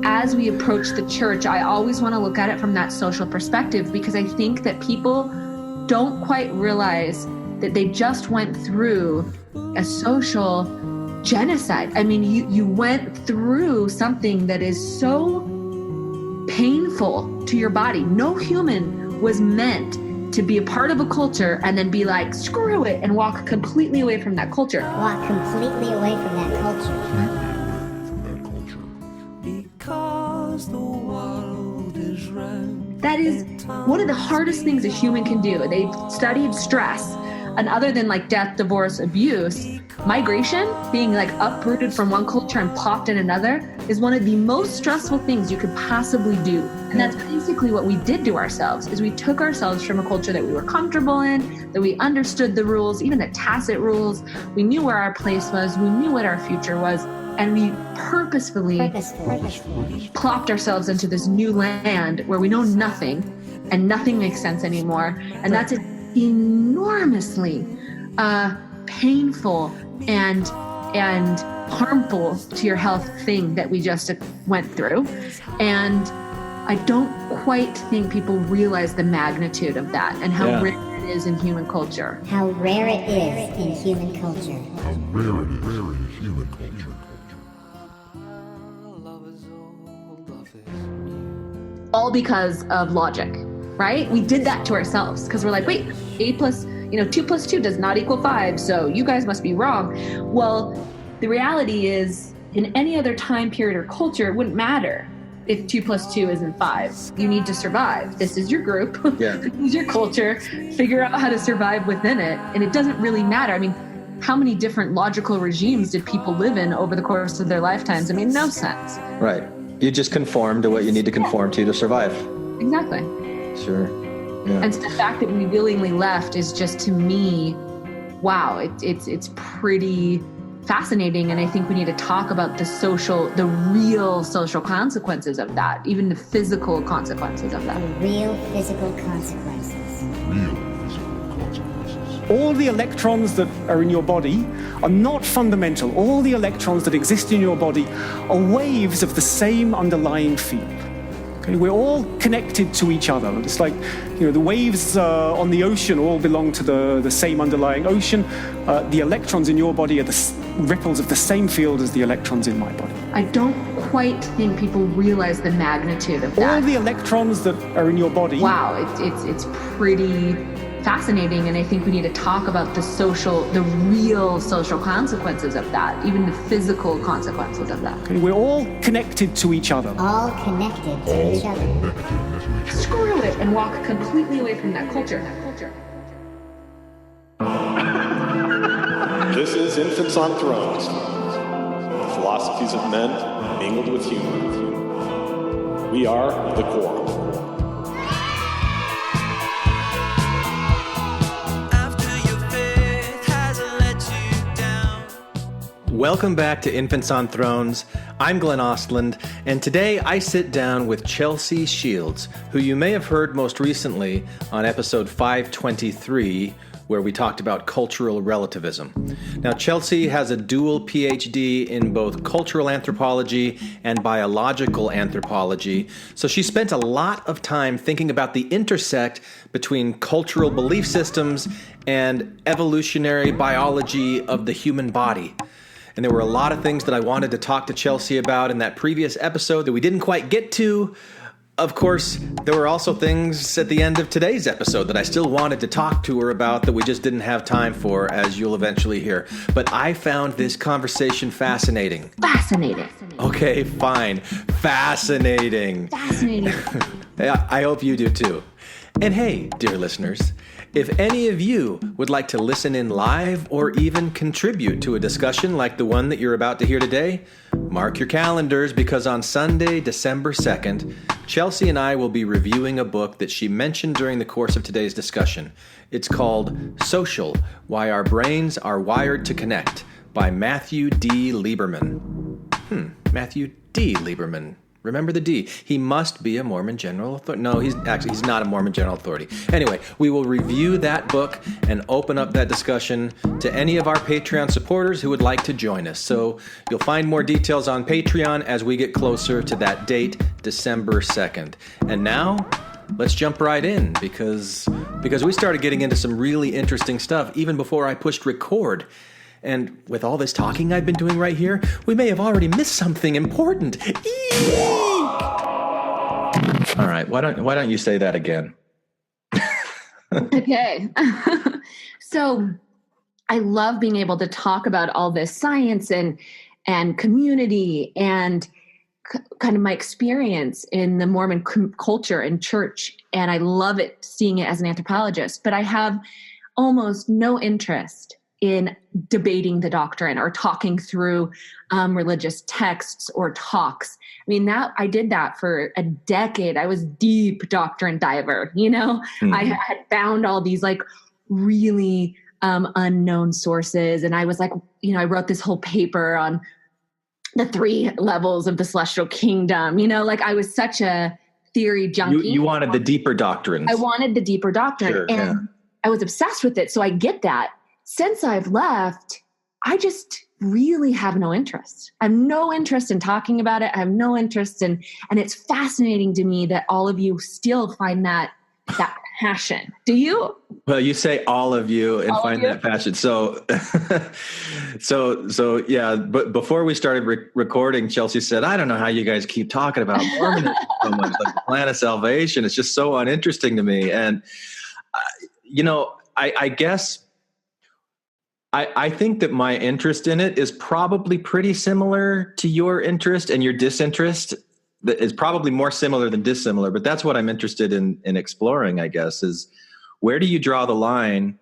as we approach the church, I always want to look at it from that social perspective, because I think that people don't quite realize that they just went through a social genocide. I mean, you went through something that is so painful to your body. No human was meant to be a part of a culture and then be like, screw it, and walk completely away from that culture. Walk completely away from that culture. Because the world is round. That is one of the hardest things a human can do. They've studied stress, and other than like death, divorce, abuse, migration, being like uprooted from one culture and plopped in another, is one of the most stressful things you could possibly do. And that's basically what we did to ourselves, is we took ourselves from a culture that we were comfortable in, that we understood the rules, even the tacit rules. We knew where our place was, we knew what our future was, and we purposefully plopped ourselves into this new land where we know nothing and nothing makes sense anymore. And that's an enormously painful and harmful to your health thing that we just went through. And I don't quite think people realize the magnitude of that and how rare it is in human culture. How rare it is in human culture. How rare it is in human culture. All because of logic, right? We did that to ourselves because we're like, wait, 2 plus 2 does not equal 5, so you guys must be wrong. Well, the reality is, in any other time period or culture, it wouldn't matter if 2 plus 2 isn't 5. You need to survive. This is your group. Yeah. This is your culture. Figure out how to survive within it. And it doesn't really matter. I mean, how many different logical regimes did people live in over the course of their lifetimes? I mean, no sense. Right. You just conform to what you need to conform to survive. Exactly. Sure. Yeah. And so the fact that we willingly left is just, to me, wow, it's pretty fascinating. And I think we need to talk about the real social consequences of that, even the physical consequences of that. The real physical consequences. All the electrons that are in your body are not fundamental. All the electrons that exist in your body are waves of the same underlying field. Okay, we're all connected to each other. It's like, the waves on the ocean all belong to the same underlying ocean. The electrons in your body are the ripples of the same field as the electrons in my body. I don't quite think people realize the magnitude of that. All the electrons that are in your body. Wow, it's pretty fascinating, and I think we need to talk about the real social consequences of that, even the physical consequences of that. Okay, we're all connected to each other. All connected to each other. Screw it, and walk completely away from that culture. This is Infants on Thrones, the philosophies of men mingled with humor. We are the core. Welcome back to Infants on Thrones. I'm Glenn Ostland, and today I sit down with Chelsea Shields, who you may have heard most recently on episode 523, where we talked about cultural relativism. Now, Chelsea has a dual PhD in both cultural anthropology and biological anthropology, so she spent a lot of time thinking about the intersect between cultural belief systems and evolutionary biology of the human body. And there were a lot of things that I wanted to talk to Chelsea about in that previous episode that we didn't quite get to. Of course, there were also things at the end of today's episode that I still wanted to talk to her about that we just didn't have time for, as you'll eventually hear. But I found this conversation fascinating. Fascinating. Okay, fine. Fascinating. Fascinating. I hope you do too. And hey, dear listeners, if any of you would like to listen in live or even contribute to a discussion like the one that you're about to hear today, mark your calendars, because on Sunday, December 2nd, Chelsea and I will be reviewing a book that she mentioned during the course of today's discussion. It's called Social: Why Our Brains Are Wired to Connect by Matthew D. Lieberman. Matthew D. Lieberman. Remember the D. He must be a Mormon General Authority. No, he's not a Mormon General Authority. Anyway, we will review that book and open up that discussion to any of our Patreon supporters who would like to join us. So you'll find more details on Patreon as we get closer to that date, December 2nd. And now, let's jump right in because we started getting into some really interesting stuff even before I pushed record. And with all this talking I've been doing right here, we may have already missed something important. Eek! All right, why don't you say that again? Okay. So I love being able to talk about all this science and community and kind of my experience in the Mormon culture and church. And I love it seeing it as an anthropologist, but I have almost no interest in debating the doctrine or talking through religious texts or talks. I mean, I did that for a decade. I was deep doctrine diver, Mm-hmm. I had found all these like really unknown sources. And I was like, I wrote this whole paper on the 3 levels of the celestial kingdom, like I was such a theory junkie. You wanted the deeper doctrines. I wanted the deeper doctrine. Sure, and yeah. I was obsessed with it. So I get that. Since I've left, I just really have no interest. I have no interest in talking about it. I have no interest in, and it's fascinating to me that all of you still find that passion. Do you? Well, you say all of you and find that passion. So yeah. But before we started recording, Chelsea said, "I don't know how you guys keep talking about Mormonism so much, like the plan of salvation. It's just so uninteresting to me." And I guess. I think that my interest in it is probably pretty similar to your interest, and your disinterest is probably more similar than dissimilar, but that's what I'm interested in exploring, I guess, is where do you draw the line?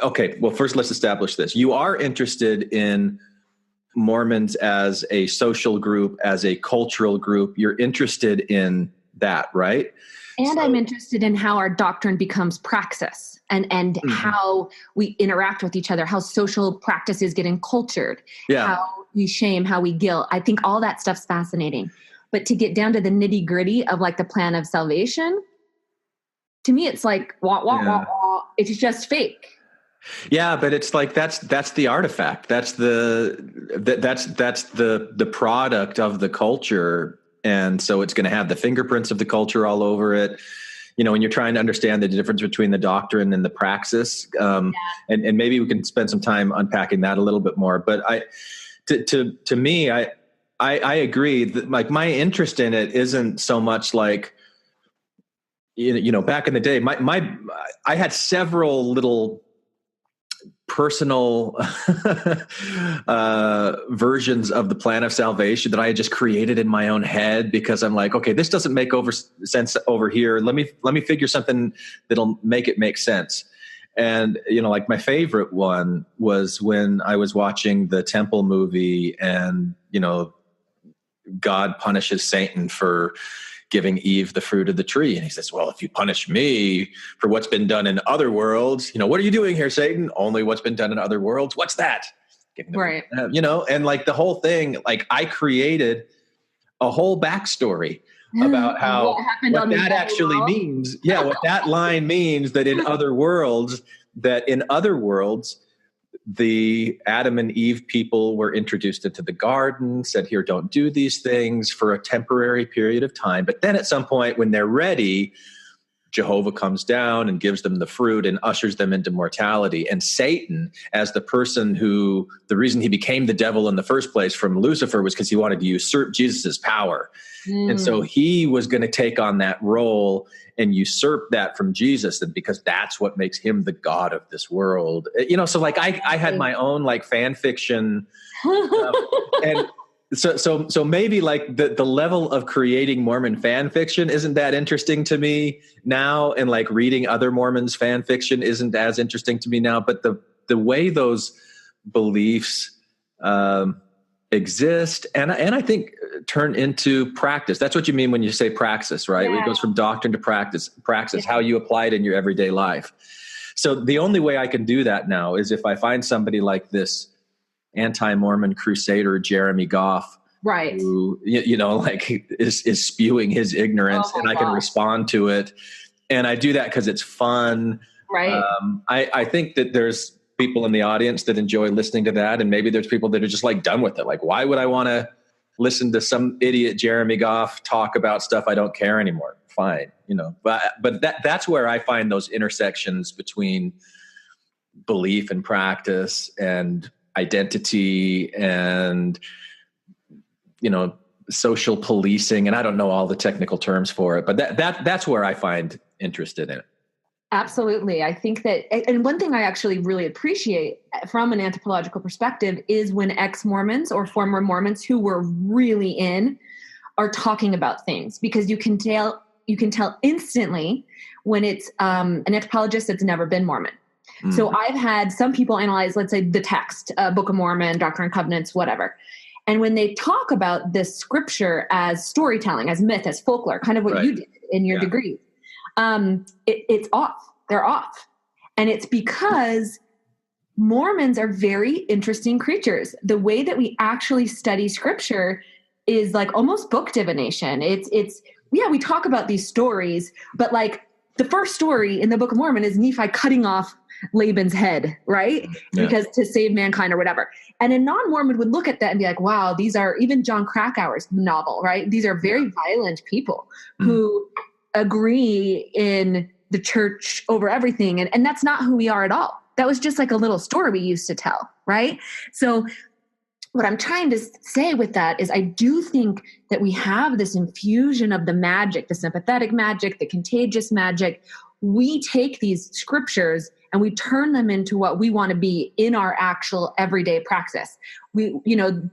Okay, well, first let's establish this. You are interested in Mormons as a social group, as a cultural group. You're interested in that, right? And I'm interested in how our doctrine becomes praxis and mm-hmm. how we interact with each other, how social practices get encultured, how we shame, how we guilt. I think all that stuff's fascinating. But to get down to the nitty gritty of like the plan of salvation, to me, it's like, wah, wah, wah, wah. It's just fake. Yeah, but it's like that's the artifact. That's the product of the culture. And so it's going to have the fingerprints of the culture all over it. When you're trying to understand the difference between the doctrine and the praxis, and maybe we can spend some time unpacking that a little bit more. But to me, I agree that like my interest in it isn't so much like, back in the day, I had several little personal versions of the plan of salvation that I had just created in my own head because I'm like, okay, this doesn't make sense over here. Let me figure something that'll make it make sense. And, like my favorite one was when I was watching the Temple movie and, God punishes Satan for giving Eve the fruit of the tree. And he says, well, if you punish me for what's been done in other worlds, what are you doing here, Satan? Only what's been done in other worlds. What's that? Right. And like the whole thing, like I created a whole backstory about how what that actually means. Yeah. What that line means that in other worlds, the Adam and Eve people were introduced into the garden, said, here, don't do these things for a temporary period of time. But then at some point when they're ready, Jehovah comes down and gives them the fruit and ushers them into mortality. And Satan, as the reason he became the devil in the first place from Lucifer was because he wanted to usurp Jesus's power. And so he was going to take on that role and usurp that from Jesus, and because that's what makes him the God of this world. So like I had my own like fan fiction, and so maybe like the level of creating Mormon fan fiction isn't that interesting to me now, and like reading other Mormons fan fiction isn't as interesting to me now. But the way those beliefs exist and I think turn into practice. That's what you mean when you say praxis, right? Yeah. It goes from doctrine to praxis, how you apply it in your everyday life. So the only way I can do that now is if I find somebody like this anti-Mormon crusader, Jeremy Goff, Right. who, like is spewing his ignorance, Oh my and I can gosh. respond to it. And I do that because it's fun. Right. I think that there's people in the audience that enjoy listening to that. And maybe there's people that are just like done with it. Like, why would I want to listen to some idiot Jeremy Goff talk about stuff I don't care anymore? Fine. But that's where I find those intersections between belief and practice and identity and, social policing. And I don't know all the technical terms for it, but that's where I find interested in it. Absolutely. I think that, and one thing I actually really appreciate from an anthropological perspective is when ex-Mormons or former Mormons who were really in are talking about things, because you can tell instantly when it's an anthropologist that's never been Mormon. Mm. So I've had some people analyze, let's say, the text, Book of Mormon, Doctrine and Covenants, whatever. And when they talk about this scripture as storytelling, as myth, as folklore, kind of what you did in your degree, it's off. They're off. And it's because Mormons are very interesting creatures. The way that we actually study scripture is like almost book divination. We talk about these stories, but like the first story in the Book of Mormon is Nephi cutting off Laban's head, right? Yeah. Because to save mankind or whatever. And a non-Mormon would look at that and be like, wow, these are, even John Krakauer's novel, right? These are very violent people who agree in the church over everything. And that's not who we are at all. That was just like a little story we used to tell, right? So what I'm trying to say with that is I do think that we have this infusion of the magic, the sympathetic magic, the contagious magic. We take these scriptures and we turn them into what we want to be in our actual everyday practice.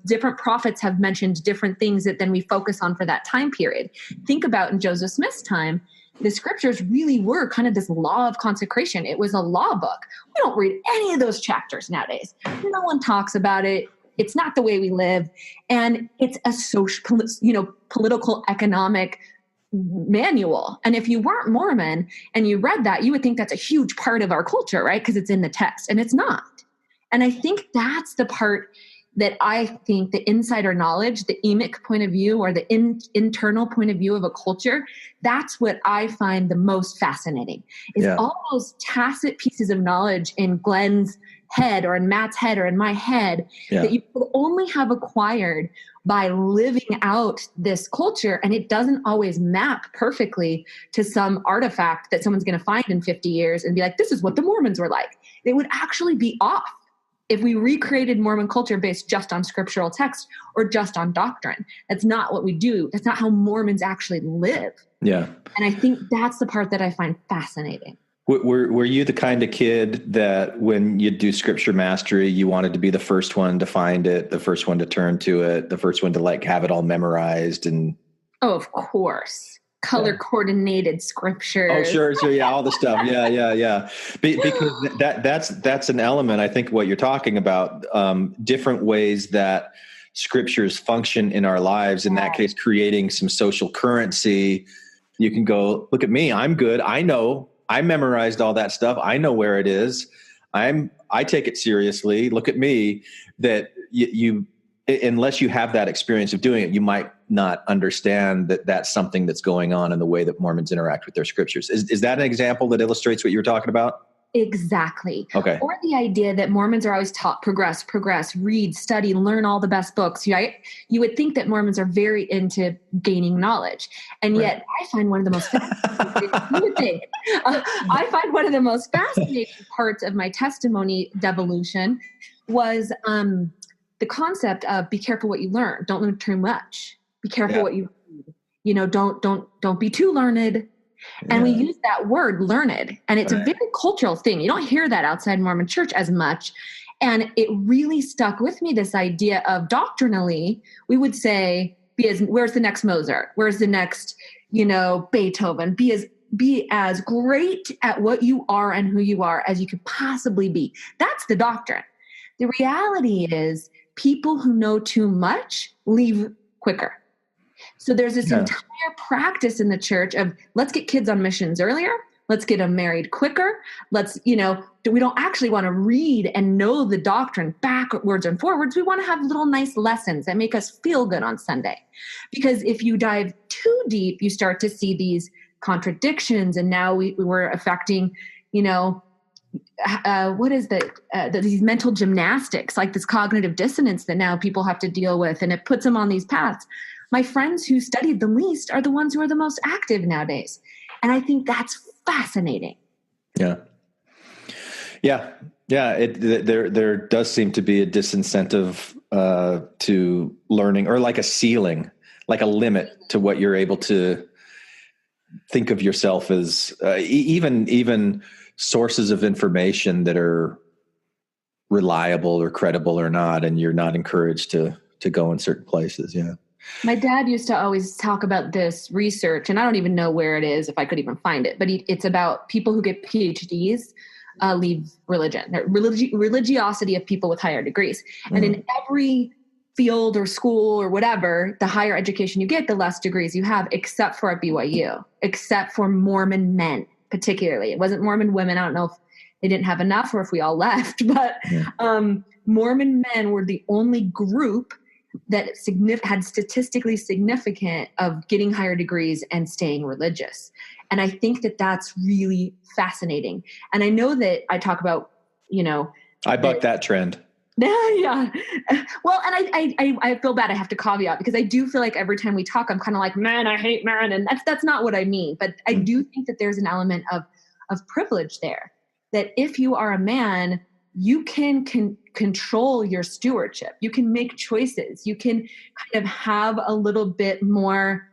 Different prophets have mentioned different things that then we focus on for that time period. Think about in Joseph Smith's time, the scriptures really were kind of this law of consecration. It was a law book. We don't read any of those chapters nowadays. No one talks about it. It's not the way we live. And it's a social, political, economic manual. And if you weren't Mormon and you read that, you would think that's a huge part of our culture, right? Because it's in the text, and it's not. And I think that's the part that I think the insider knowledge, the emic point of view, or the internal point of view of a culture, that's what I find the most fascinating, is all those tacit pieces of knowledge in Glenn's head or in Matt's head or in my head that you could only have acquired by living out this culture. And it doesn't always map perfectly to some artifact that someone's going to find in 50 years and be like, this is what the Mormons were like. It would actually be off if we recreated Mormon culture based just on scriptural text or just on doctrine. That's not what we do. That's not how Mormons actually live. Yeah. And I think that's the part that I find fascinating. Were you the kind of kid that when you do scripture mastery, you wanted to be the first one to find it, the first one to turn to it, the first one to like have it all memorized? And oh, of course. Color coordinated scriptures. Oh, sure. Yeah. All the stuff. Yeah. Because that's an element. I think what you're talking about, different ways that scriptures function in our lives. In that case, creating some social currency. You can go, look at me. I'm good. I know. I memorized all that stuff. I know where it is. I take it seriously. Look at me. That you unless you have that experience of doing it, you might not understand that that's something that's going on in the way that Mormons interact with their scriptures. Is that an example that illustrates what you were talking about? Exactly. Okay. Or the idea that Mormons are always taught progress, read, study, learn all the best books. Right? You would think that Mormons are very into gaining knowledge. And yet I find one of the most fascinating, I find one of the most fascinating parts of my testimony devolution was the concept of be careful what you learn. Don't learn too much. Be careful what you read. Don't be too learned. And we use that word learned, and it's a very cultural thing. You don't hear that outside Mormon church as much. And it really stuck with me, this idea of doctrinally, we would say, where's the next Mozart? Where's the next, Beethoven? Be as great at what you are and who you are as you could possibly be. That's the doctrine. The reality is people who know too much leave quicker. So there's this entire practice in the church of let's get kids on missions earlier. Let's get them married quicker. Let's, we don't actually want to read and know the doctrine backwards and forwards. We want to have little nice lessons that make us feel good on Sunday. Because if you dive too deep, you start to see these contradictions. And now we're affecting, what is these mental gymnastics, like this cognitive dissonance that now people have to deal with, and it puts them on these paths. My friends who studied the least are the ones who are the most active nowadays. And I think that's fascinating. Yeah. There does seem to be a disincentive to learning, or like a ceiling, like a limit to what you're able to think of yourself as, even sources of information that are reliable or credible or not, and you're not encouraged to go in certain places. Yeah. My dad used to always talk about this research, and I don't even know where it is, if I could even find it, but it's about people who get PhDs leave religion, religiosity of people with higher degrees. And in every field or school or whatever, the higher education you get, the less degrees you have, except for at BYU, except for Mormon men, particularly. It wasn't Mormon women. I don't know if they didn't have enough or if we all left, but Mormon men were the only group that had statistically significant of getting higher degrees and staying religious. And I think that that's really fascinating. And I know that I talk about, I buck that trend. Yeah. Well, and I feel bad. I have to caveat, because I do feel like every time we talk, I'm kind of like, man, I hate men. And that's not what I mean. But I do think that there's an element of privilege there, that if you are a man, you can control your stewardship. You can make choices. You can kind of have a little bit more,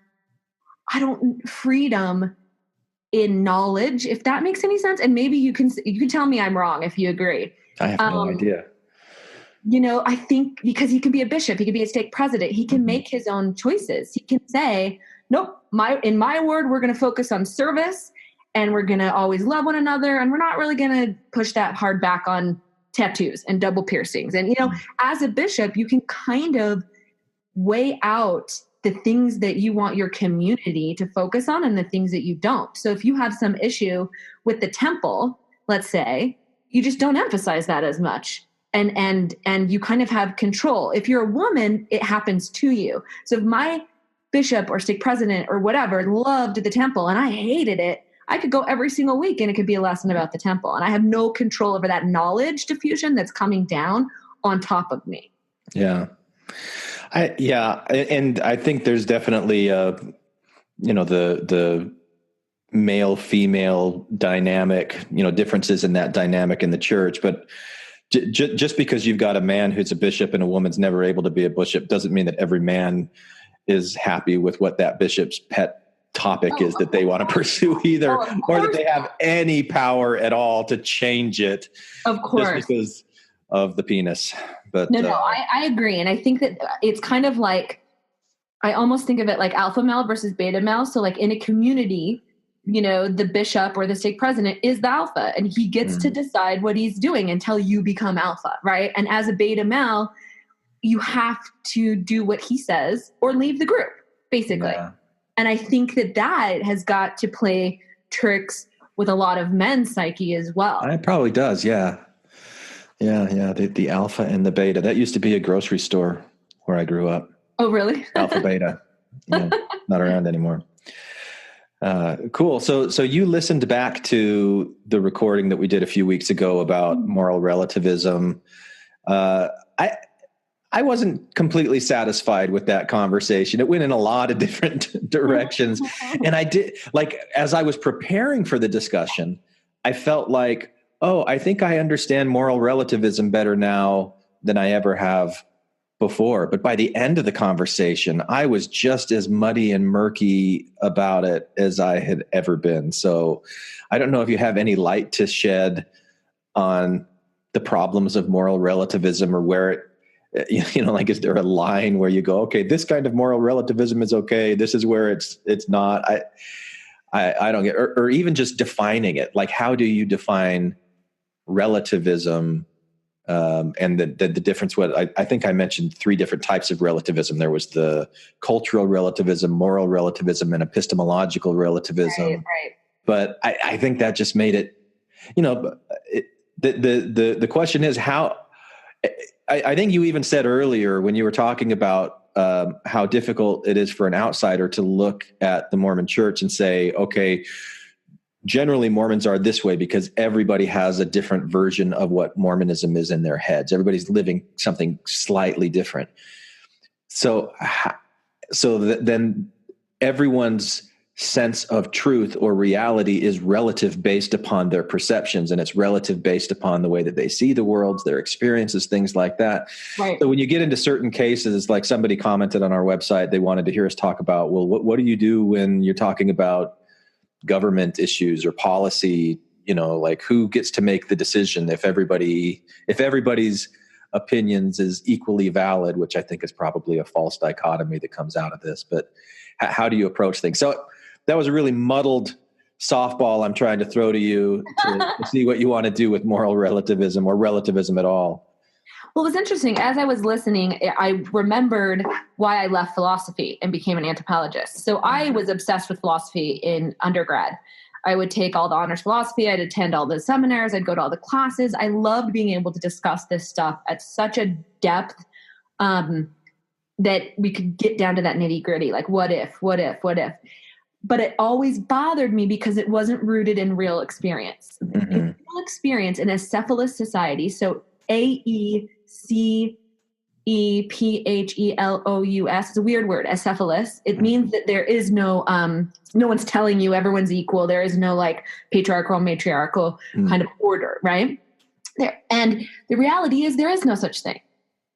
freedom in knowledge, if that makes any sense. And maybe you can tell me I'm wrong if you agree. I have no idea. I think because he can be a bishop, he can be a stake president, he can make his own choices. He can say, nope, in my word, we're going to focus on service, and we're going to always love one another, and we're not really going to push that hard back on tattoos and double piercings. And, as a bishop, you can kind of weigh out the things that you want your community to focus on and the things that you don't. So if you have some issue with the temple, let's say, you just don't emphasize that as much. And you kind of have control. If you're a woman, it happens to you. So if my bishop or stake president or whatever loved the temple and I hated it, I could go every single week and it could be a lesson about the temple. And I have no control over that knowledge diffusion that's coming down on top of me. Yeah. And I think there's definitely, the male female dynamic, differences in that dynamic in the church. But just because you've got a man who's a bishop and a woman's never able to be a bishop doesn't mean that every man is happy with what that bishop's pet topic is that they want to pursue either, or that they have any power at all to change it. Of course. Just because of the penis. But no, I agree. And I think that it's kind of like, I almost think of it like alpha male versus beta male. So like in a community, the bishop or the stake president is the alpha, and he gets to decide what he's doing until you become alpha, right? And as a beta male, you have to do what he says or leave the group, basically. Yeah. And I think that has got to play tricks with a lot of men's psyche as well. It probably does, yeah. Yeah. The alpha and the beta. That used to be a grocery store where I grew up. Oh, really? Alpha, beta. Not around anymore. Cool. So you listened back to the recording that we did a few weeks ago about moral relativism. I wasn't completely satisfied with that conversation. It went in a lot of different directions. And I did, as I was preparing for the discussion, I felt like, I think I understand moral relativism better now than I ever have before. But by the end of the conversation, I was just as muddy and murky about it as I had ever been. So I don't know if you have any light to shed on the problems of moral relativism, or where it, is there a line where you go, okay, this kind of moral relativism is okay, this is where it's not. I don't get, or even just defining it. Like, how do you define relativism? And the difference, I think I mentioned 3 different types of relativism. There was the cultural relativism, moral relativism, and epistemological relativism. Right. But I think that just made it, the question is how, I think you even said earlier when you were talking about how difficult it is for an outsider to look at the Mormon church and say, okay, generally Mormons are this way because everybody has a different version of what Mormonism is in their heads. Everybody's living something slightly different. So then everyone's sense of truth or reality is relative based upon their perceptions, and it's relative based upon the way that they see the world, their experiences, things like that. Right. So when you get into certain cases, like somebody commented on our website, they wanted to hear us talk about, well, what do you do when you're talking about government issues or policy, like who gets to make the decision if everybody's opinions is equally valid, which I think is probably a false dichotomy that comes out of this, but how do you approach things? So that was a really muddled softball I'm trying to throw to you to see what you want to do with moral relativism or relativism at all. Well, it was interesting. As I was listening, I remembered why I left philosophy and became an anthropologist. So I was obsessed with philosophy in undergrad. I would take all the honors philosophy. I'd attend all the seminars. I'd go to all the classes. I loved being able to discuss this stuff at such a depth that we could get down to that nitty gritty, like what if. But it always bothered me because it wasn't rooted in real experience. Mm-hmm. In real experience in a cephalous society, so AECEPHELOUS, it's a weird word, acephalous. It means that there is no one's telling you everyone's equal. There is no like patriarchal, matriarchal kind of order, right? And the reality is there is no such thing.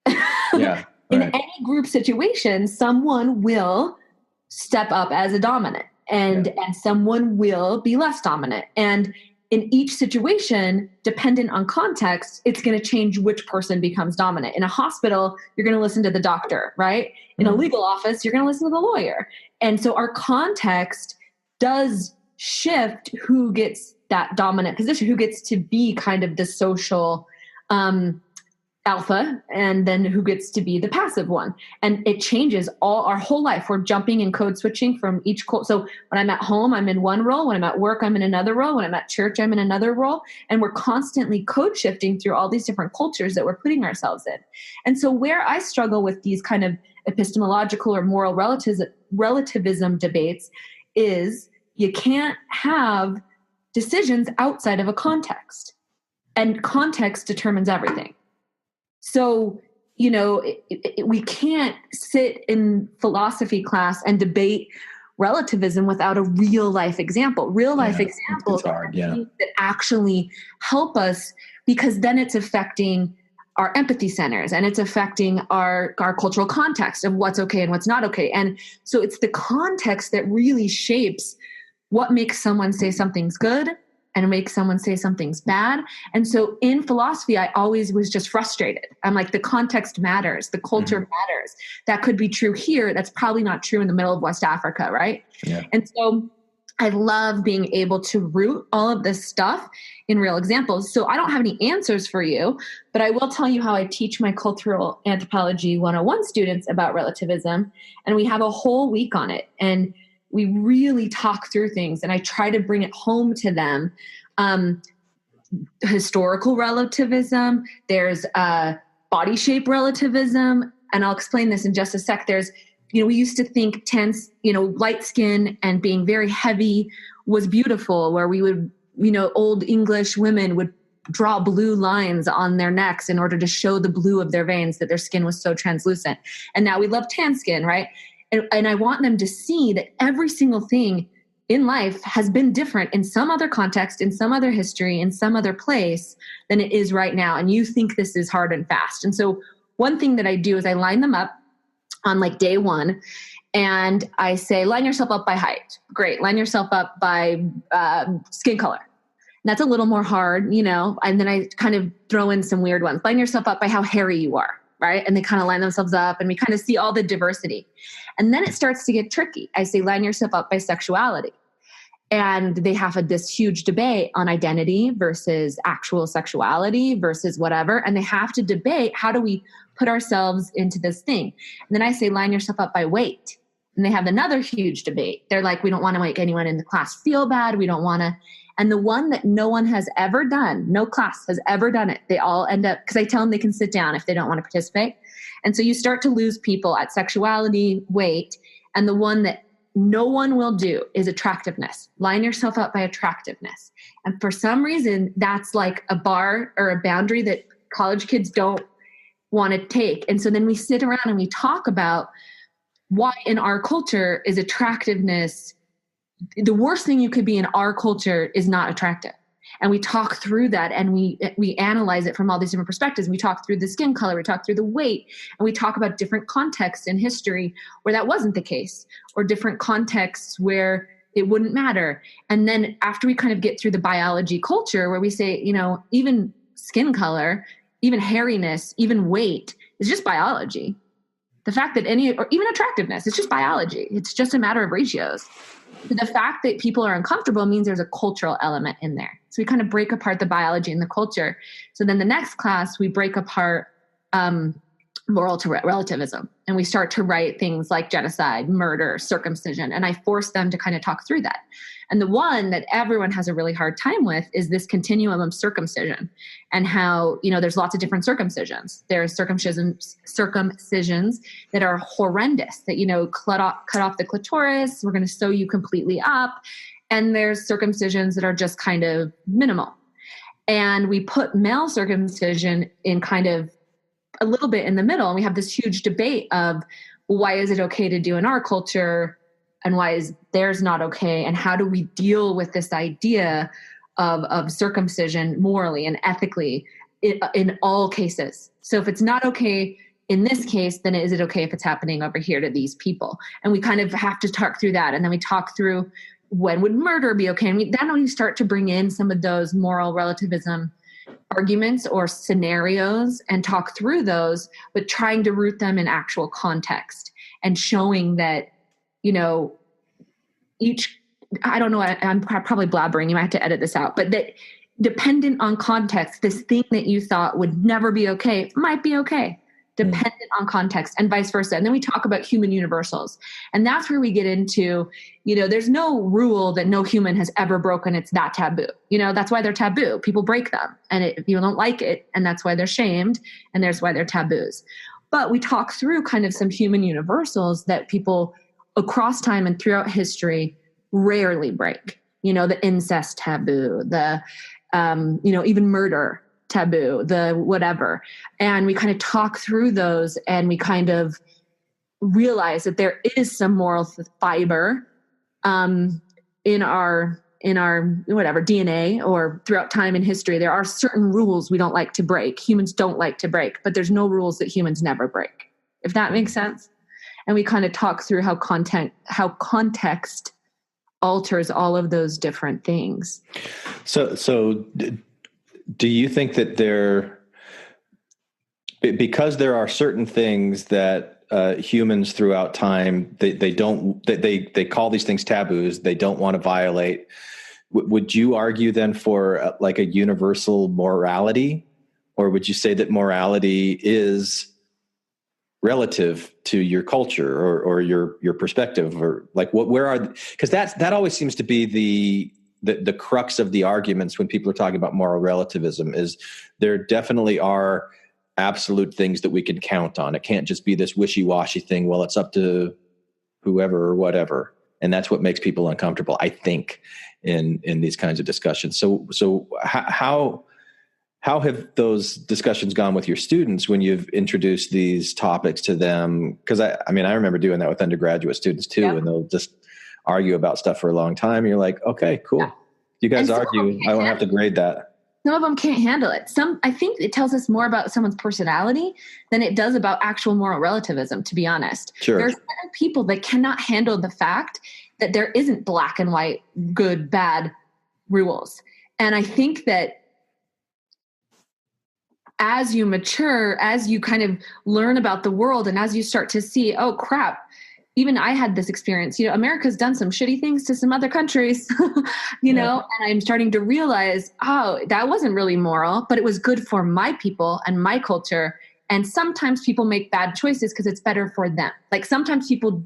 Yeah. In right. any group situation, someone will step up as a dominant and someone will be less dominant. And in each situation, dependent on context, it's going to change which person becomes dominant. In a hospital, you're going to listen to the doctor, right? In a legal office, you're going to listen to the lawyer. And so our context does shift who gets that dominant position, who gets to be kind of the social alpha, and then who gets to be the passive one. And it changes our whole life. We're jumping and code switching from each code. So when I'm at home, I'm in one role. When I'm at work, I'm in another role. When I'm at church, I'm in another role. And we're constantly code shifting through all these different cultures that we're putting ourselves in. And so where I struggle with these kind of epistemological or moral relativism debates is you can't have decisions outside of a context. And context determines everything. So, we can't sit in philosophy class and debate relativism without a real life example. Real life examples that actually help us, because then it's affecting our empathy centers and it's affecting our cultural context of what's okay and what's not okay. And so it's the context that really shapes what makes someone say something's good and make someone say something's bad. And so in philosophy, I always was just frustrated. I'm like, the context matters. The culture matters. That could be true here. That's probably not true in the middle of West Africa, right? Yeah. And so I love being able to root all of this stuff in real examples. So I don't have any answers for you, but I will tell you how I teach my Cultural Anthropology 101 students about relativism. And we have a whole week on it. And we really talk through things, and I try to bring it home to them. Historical relativism, there's body shape relativism, and I'll explain this in just a sec. There's, we used to think tense, light skin and being very heavy was beautiful, where we would, old English women would draw blue lines on their necks in order to show the blue of their veins, that their skin was so translucent. And now we love tan skin, right? And I want them to see that every single thing in life has been different in some other context, in some other history, in some other place than it is right now. And you think this is hard and fast. And so one thing that I do is I line them up on like day one, and I say, line yourself up by height. Great. Line yourself up by skin color. And that's a little more hard, and then I kind of throw in some weird ones. Line yourself up by how hairy you are. Right? And they kind of line themselves up, and we kind of see all the diversity. And then it starts to get tricky. I say, line yourself up by sexuality. And they have this huge debate on identity versus actual sexuality versus whatever. And they have to debate, how do we put ourselves into this thing? And then I say, line yourself up by weight. And they have another huge debate. They're like, we don't want to make anyone in the class feel bad. We don't want to. And the one that no one has ever done, no class has ever done it. They all end up, because I tell them they can sit down if they don't want to participate. And so you start to lose people at sexuality, weight. And the one that no one will do is attractiveness. Line yourself up by attractiveness. And for some reason, that's like a bar or a boundary that college kids don't want to take. And so then we sit around and we talk about why in our culture is attractiveness, the worst thing you could be in our culture is not attractive. And we talk through that, and we analyze it from all these different perspectives. We talk through the skin color, we talk through the weight, and we talk about different contexts in history where that wasn't the case, or different contexts where it wouldn't matter. And then after we kind of get through the biology culture, where we say, you know, even skin color, even hairiness, even weight is just biology. The fact that or even attractiveness, it's just biology. It's just a matter of ratios. But the fact that people are uncomfortable means there's a cultural element in there. So we kind of break apart the biology and the culture. So then the next class, we break apart moral relativism, and we start to write things like genocide, murder, circumcision. And I force them to kind of talk through that. And the one that everyone has a really hard time with is this continuum of circumcision, and how, you know, there's lots of different circumcisions. There's circumcisions that are horrendous, that, you know, cut off the clitoris. We're going to sew you completely up. And there's circumcisions that are just kind of minimal. And we put male circumcision in kind of a little bit in the middle. And we have this huge debate of, why is it okay to do in our culture, and why is theirs not okay? And how do we deal with this idea of circumcision morally and ethically in all cases? So if it's not okay in this case, then is it okay if it's happening over here to these people? And we kind of have to talk through that. And then we talk through, when would murder be okay? And then we start to bring in some of those moral relativism arguments or scenarios and talk through those, but trying to root them in actual context and showing that, you know, I don't know, I'm probably blabbering, you might have to edit this out, but that dependent on context, this thing that you thought would never be okay might be okay, dependent on context, and vice versa. And then we talk about human universals. And that's where we get into, you know, there's no rule that no human has ever broken. It's that taboo. You know, that's why they're taboo. People break them, and people don't like it. And that's why they're shamed. And there's why they're taboos. But we talk through kind of some human universals that people across time and throughout history rarely break. You know, the incest taboo, the, you know, even murder taboo, the whatever. And we kind of talk through those, and we kind of realize that there is some moral fiber in our whatever DNA, or throughout time and history. There are certain rules we don't like to break. Humans don't like to break, but there's no rules that humans never break, if that makes sense. And we kind of talk through how context alters all of those different things. So do you think that because there are certain things that humans throughout time, they call these things taboos, they don't want to violate, would you argue then for like a universal morality? Or would you say that morality is relative to your culture or your perspective, or like because that always seems to be the crux of the arguments when people are talking about moral relativism, is there definitely are absolute things that we can count on. It can't just be this wishy-washy thing. Well, it's up to whoever or whatever. And that's what makes people uncomfortable, I think, in these kinds of discussions. So how have those discussions gone with your students when you've introduced these topics to them? Because I remember doing that with undergraduate students too, and they'll just argue about stuff for a long time. And you're like, okay, cool. Yeah. You guys argue. I won't have to grade that. Some of them can't handle it. I think it tells us more about someone's personality than it does about actual moral relativism, to be honest. Sure. There's certain people that cannot handle the fact that there isn't black and white, good, bad rules. And I think that as you mature, as you kind of learn about the world, and as you start to see, oh crap, even I had this experience, you know, America's done some shitty things to some other countries, you know, and I'm starting to realize, oh, that wasn't really moral, but it was good for my people and my culture. And sometimes people make bad choices because it's better for them. Like sometimes people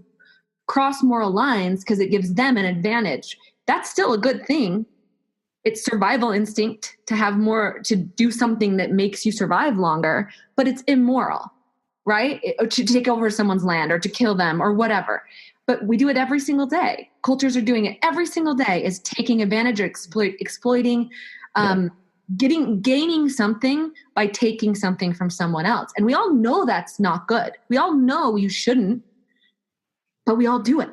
cross moral lines because it gives them an advantage. That's still a good thing. It's survival instinct to have more, to do something that makes you survive longer, but it's immoral, right? To take over someone's land or to kill them or whatever. But we do it every single day. Cultures are doing it every single day, is taking advantage or exploiting, gaining something by taking something from someone else. And we all know that's not good. We all know you shouldn't, but we all do it.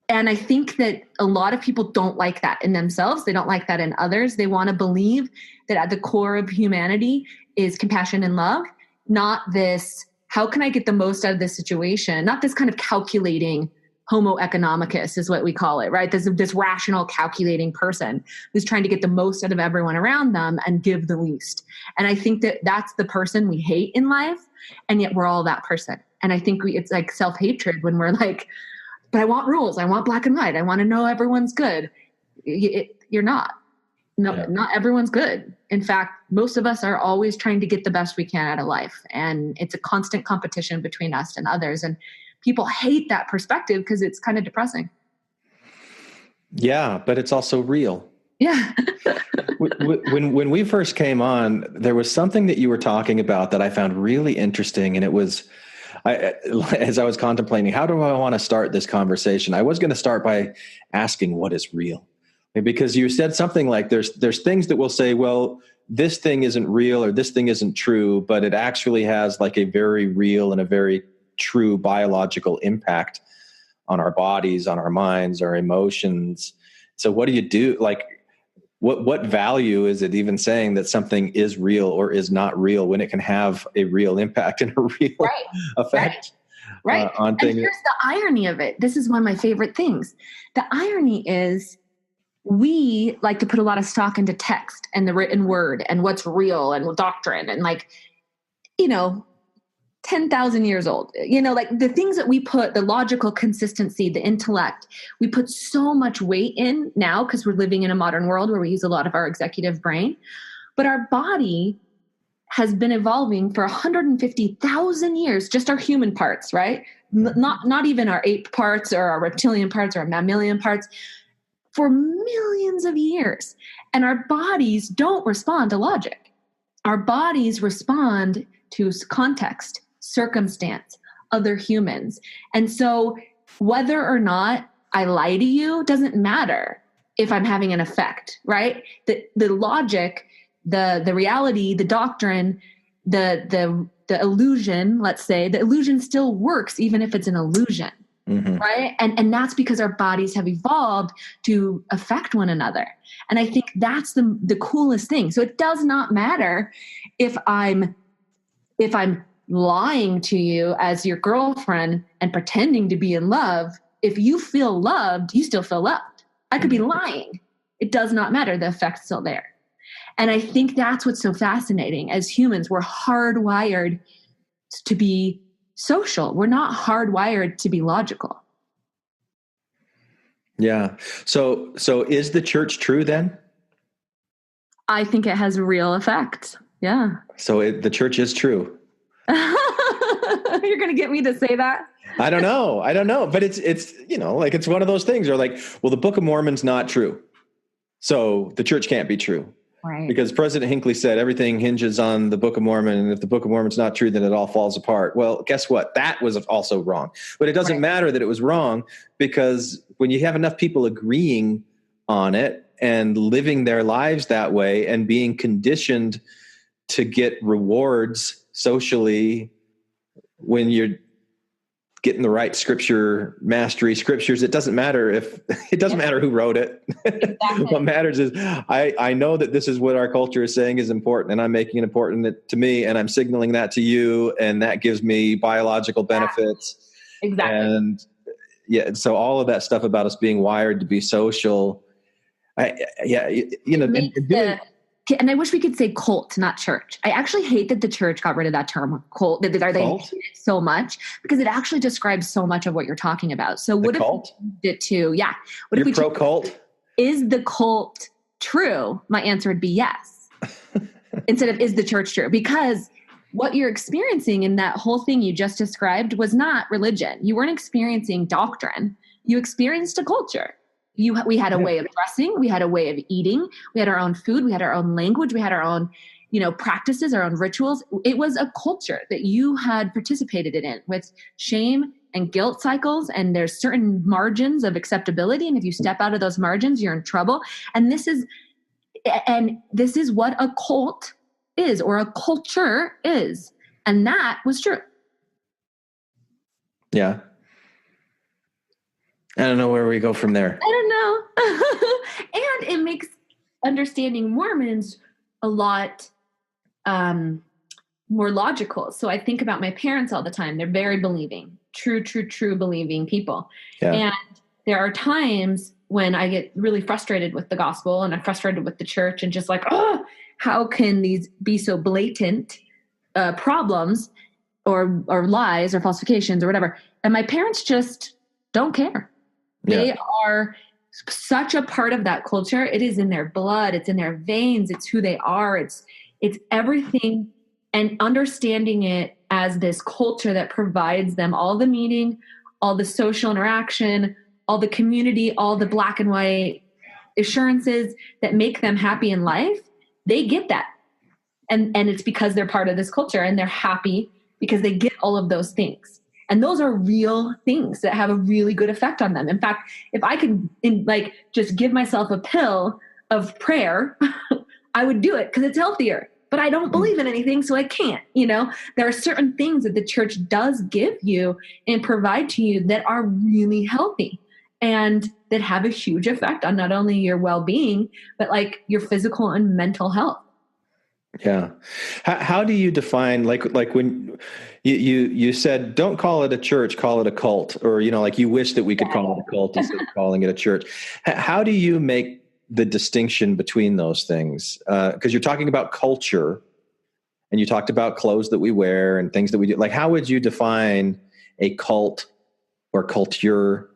And I think that a lot of people don't like that in themselves. They don't like that in others. They want to believe that at the core of humanity is compassion and love, not this, how can I get the most out of this situation? Not this kind of calculating homo economicus is what we call it, right? This rational calculating person who's trying to get the most out of everyone around them and give the least. And I think that that's the person we hate in life. And yet we're all that person. And I think it's like self-hatred when we're like, but I want rules. I want black and white. I want to know everyone's good. You're not. No, not everyone's good. In fact, most of us are always trying to get the best we can out of life. And it's a constant competition between us and others. And people hate that perspective because it's kind of depressing. Yeah, but it's also real. Yeah. when we first came on, there was something that you were talking about that I found really interesting. And it was, as I was contemplating, how do I want to start this conversation? I was going to start by asking what is real, because you said something like there's things that will say, well, this thing isn't real or this thing isn't true, but it actually has like a very real and a very true biological impact on our bodies, on our minds, our emotions. So what do you do? Like, what value is it even saying that something is real or is not real when it can have a real impact and a real effect on things? And here's the irony of it. This is one of my favorite things. The irony is we like to put a lot of stock into text and the written word and what's real and doctrine and 10,000 years old, like the things that we put, the logical consistency, the intellect, we put so much weight in now because we're living in a modern world where we use a lot of our executive brain. But our body has been evolving for 150,000 years, just our human parts, right? Not even our ape parts or our reptilian parts or our mammalian parts, for millions of years. And our bodies don't respond to logic. Our bodies respond to context, circumstance, other humans. And so whether or not I lie to you doesn't matter if I'm having an effect, right? The logic, the reality, the doctrine, the illusion, let's say, the illusion still works even if it's an illusion, right? And that's because our bodies have evolved to affect one another. And I think that's the coolest thing. So it does not matter if I'm lying to you as your girlfriend and pretending to be in love. If you feel loved, you still feel loved. I could be lying. It does not matter. The effect's still there. And I think that's what's so fascinating. As humans, we're hardwired to be social. We're not hardwired to be logical. Yeah. So is the church true then? I think it has real effects. Yeah. So the church is true. You're going to get me to say that? I don't know. But it's it's one of those things. Or like, well, the Book of Mormon's not true, so the church can't be true. Right. Because President Hinckley said everything hinges on the Book of Mormon. And if the Book of Mormon's not true, then it all falls apart. Well, guess what? That was also wrong. But it doesn't matter that it was wrong, because when you have enough people agreeing on it and living their lives that way and being conditioned to get rewards socially when you're getting the right scripture mastery scriptures, it doesn't matter matter who wrote it. Exactly. What matters is I know that this is what our culture is saying is important, and I'm making it important to me, and I'm signaling that to you, and that gives me biological benefits. Exactly. And so all of that stuff about us being wired to be social. And I wish we could say cult, not church. I actually hate that the church got rid of that term cult. They hate it so much because it actually describes so much of what you're talking about. So what if we changed it to, what if we pro cult? Is the cult true? My answer would be yes. Instead of is the church true? Because what you're experiencing in that whole thing you just described was not religion. You weren't experiencing doctrine. You experienced a culture. We had a way of dressing. We had a way of eating. We had our own food. We had our own language. We had our own, practices, our own rituals. It was a culture that you had participated in with shame and guilt cycles. And there's certain margins of acceptability. And if you step out of those margins, you're in trouble. And this is what a cult is, or a culture is. And that was true. Yeah. I don't know where we go from there. I don't know. And it makes understanding Mormons a lot more logical. So I think about my parents all the time. They're very believing, true believing people. Yeah. And there are times when I get really frustrated with the gospel, and I'm frustrated with the church, and just like, how can these be so blatant problems or lies or falsifications or whatever? And my parents just don't care. They are such a part of that culture. It is in their blood. It's in their veins. It's who they are. It's everything. And understanding it as this culture that provides them all the meaning, all the social interaction, all the community, all the black and white assurances that make them happy in life, they get that. And it's because they're part of this culture, and they're happy because they get all of those things. And those are real things that have a really good effect on them. In fact, if I could just give myself a pill of prayer, I would do it because it's healthier. But I don't believe in anything, so I can't. There are certain things that the church does give you and provide to you that are really healthy and that have a huge effect on not only your well-being, but like your physical and mental health. Yeah. How do you define, like when you said, don't call it a church, call it a cult, or, you wish that we could call it a cult instead of calling it a church. How do you make the distinction between those things? Because you're talking about culture, and you talked about clothes that we wear and things that we do. Like, how would you define a cult or culture?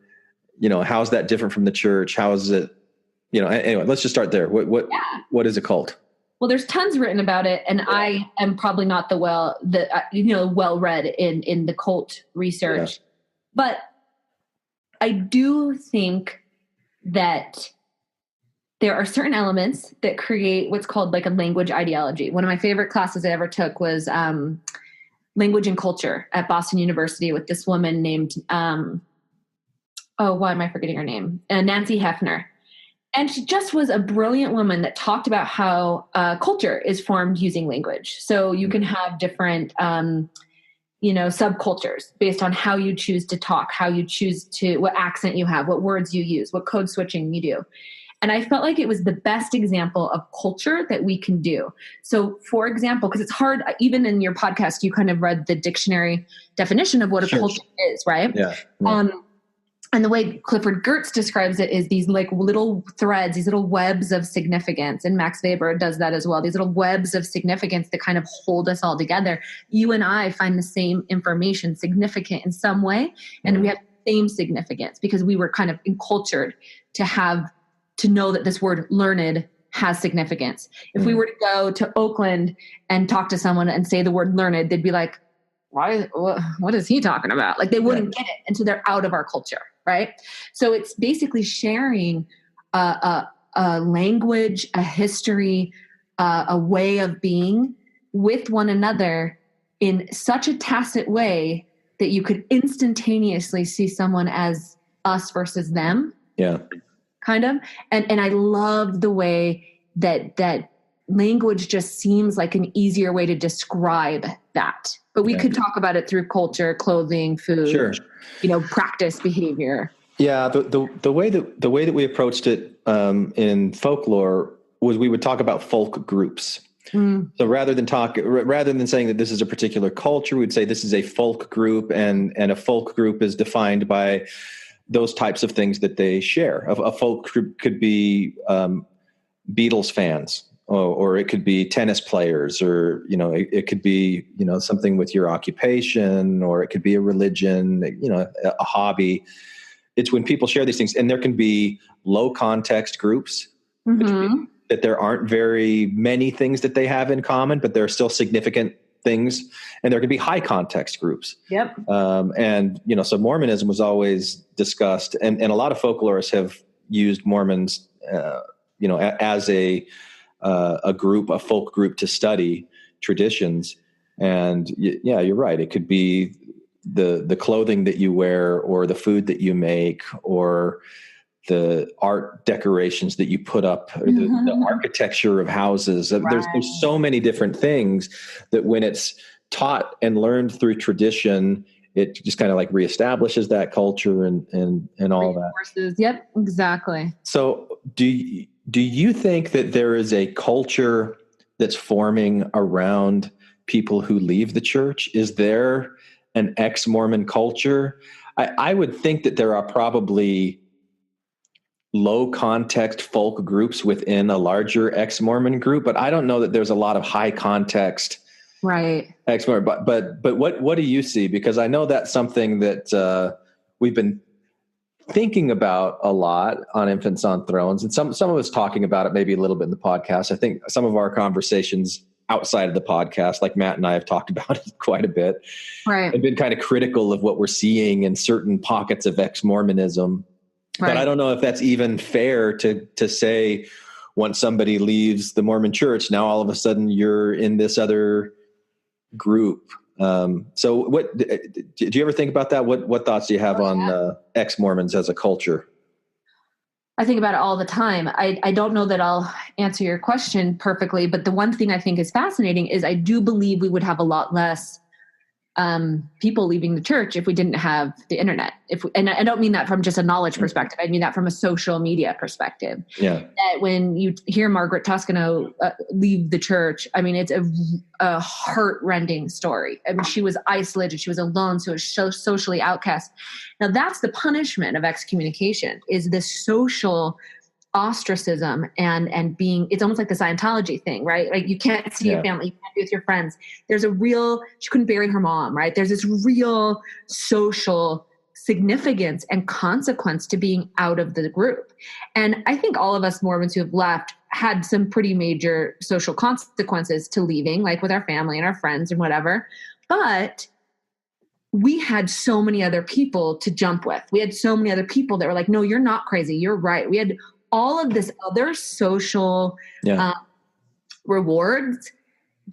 How's that different from the church? How is it, anyway, let's just start there. What is a cult? Well, there's tons written about it, and I am probably not well-read in the cult research. Yeah. But I do think that there are certain elements that create what's called like a language ideology. One of my favorite classes I ever took was language and culture at Boston University with this woman named, why am I forgetting her name? Nancy Hefner. And she just was a brilliant woman that talked about how culture is formed using language. So you can have different, subcultures based on how you choose to talk, what accent you have, what words you use, what code switching you do. And I felt like it was the best example of culture that we can do. So, for example, because it's hard, even in your podcast, you kind of read the dictionary definition of what a culture is, right? Yeah. And the way Clifford Geertz describes it is these like little threads, these little webs of significance. And Max Weber does that as well. These little webs of significance that kind of hold us all together. You and I find the same information significant in some way. And we have the same significance because we were kind of encultured to know that this word learned has significance. If we were to go to Oakland and talk to someone and say the word learned, they'd be like, what is he talking about? Like they wouldn't get it. And so they're out of our culture. Right. So it's basically sharing a language, a history, a way of being with one another in such a tacit way that you could instantaneously see someone as us versus them. Yeah. Kind of. And I love the way that language just seems like an easier way to describe that. But we could talk about it through culture, clothing, food, sure. Practice, behavior. Yeah, the way that we approached it in folklore was we would talk about folk groups. So rather than saying that this is a particular culture, we'd say this is a folk group, and a folk group is defined by those types of things that they share. A folk group could be Beatles fans. Or it could be tennis players, or, it could be, something with your occupation, or it could be a religion, a hobby. It's when people share these things, and there can be low context groups, which means that there aren't very many things that they have in common, but there are still significant things, and there can be high context groups. Yep. And, so Mormonism was always discussed, and a lot of folklorists have used Mormons, as a group, a folk group to study traditions. And yeah, you're right. It could be the clothing that you wear, or the food that you make, or the art decorations that you put up, or the architecture of houses. Right. There's so many different things that when it's taught and learned through tradition, it just kind of like reestablishes that culture and all that. Yep, exactly. So do you think that there is a culture that's forming around people who leave the church? Is there an ex-Mormon culture? I would think that there are probably low context folk groups within a larger ex-Mormon group, but I don't know that there's a lot of high context ex-Mormon. But what do you see? Because I know that's something that we've been thinking about a lot on Infants on Thrones, and some of us talking about it maybe a little bit in the podcast. I think some of our conversations outside of the podcast, like Matt and I have talked about it quite a bit, right, and been kind of critical of what we're seeing in certain pockets of ex-Mormonism. Right. But I don't know if that's even fair to say once somebody leaves the Mormon church, now all of a sudden you're in this other group. So what do you ever think about that? What thoughts do you have on ex-Mormons as a culture? I think about it all the time. I don't know that I'll answer your question perfectly, but the one thing I think is fascinating is I do believe we would have a lot less people leaving the church if we didn't have the internet. And I don't mean that from just a knowledge perspective. I mean that from a social media perspective. Yeah. That when you hear Margaret Toscano leave the church, I mean, it's a heart-rending story. I mean, she was isolated. She was alone. So she was socially outcast. Now that's the punishment of excommunication, is this social ostracism and being, it's almost like the Scientology thing, right? Like you can't see your family, you can't be with your friends. There's she couldn't bury her mom, right? There's this real social significance and consequence to being out of the group. And I think all of us Mormons who have left had some pretty major social consequences to leaving, like with our family and our friends and whatever. But we had so many other people to jump with. We had so many other people that were like, no, you're not crazy. You're right. We had all of this other social rewards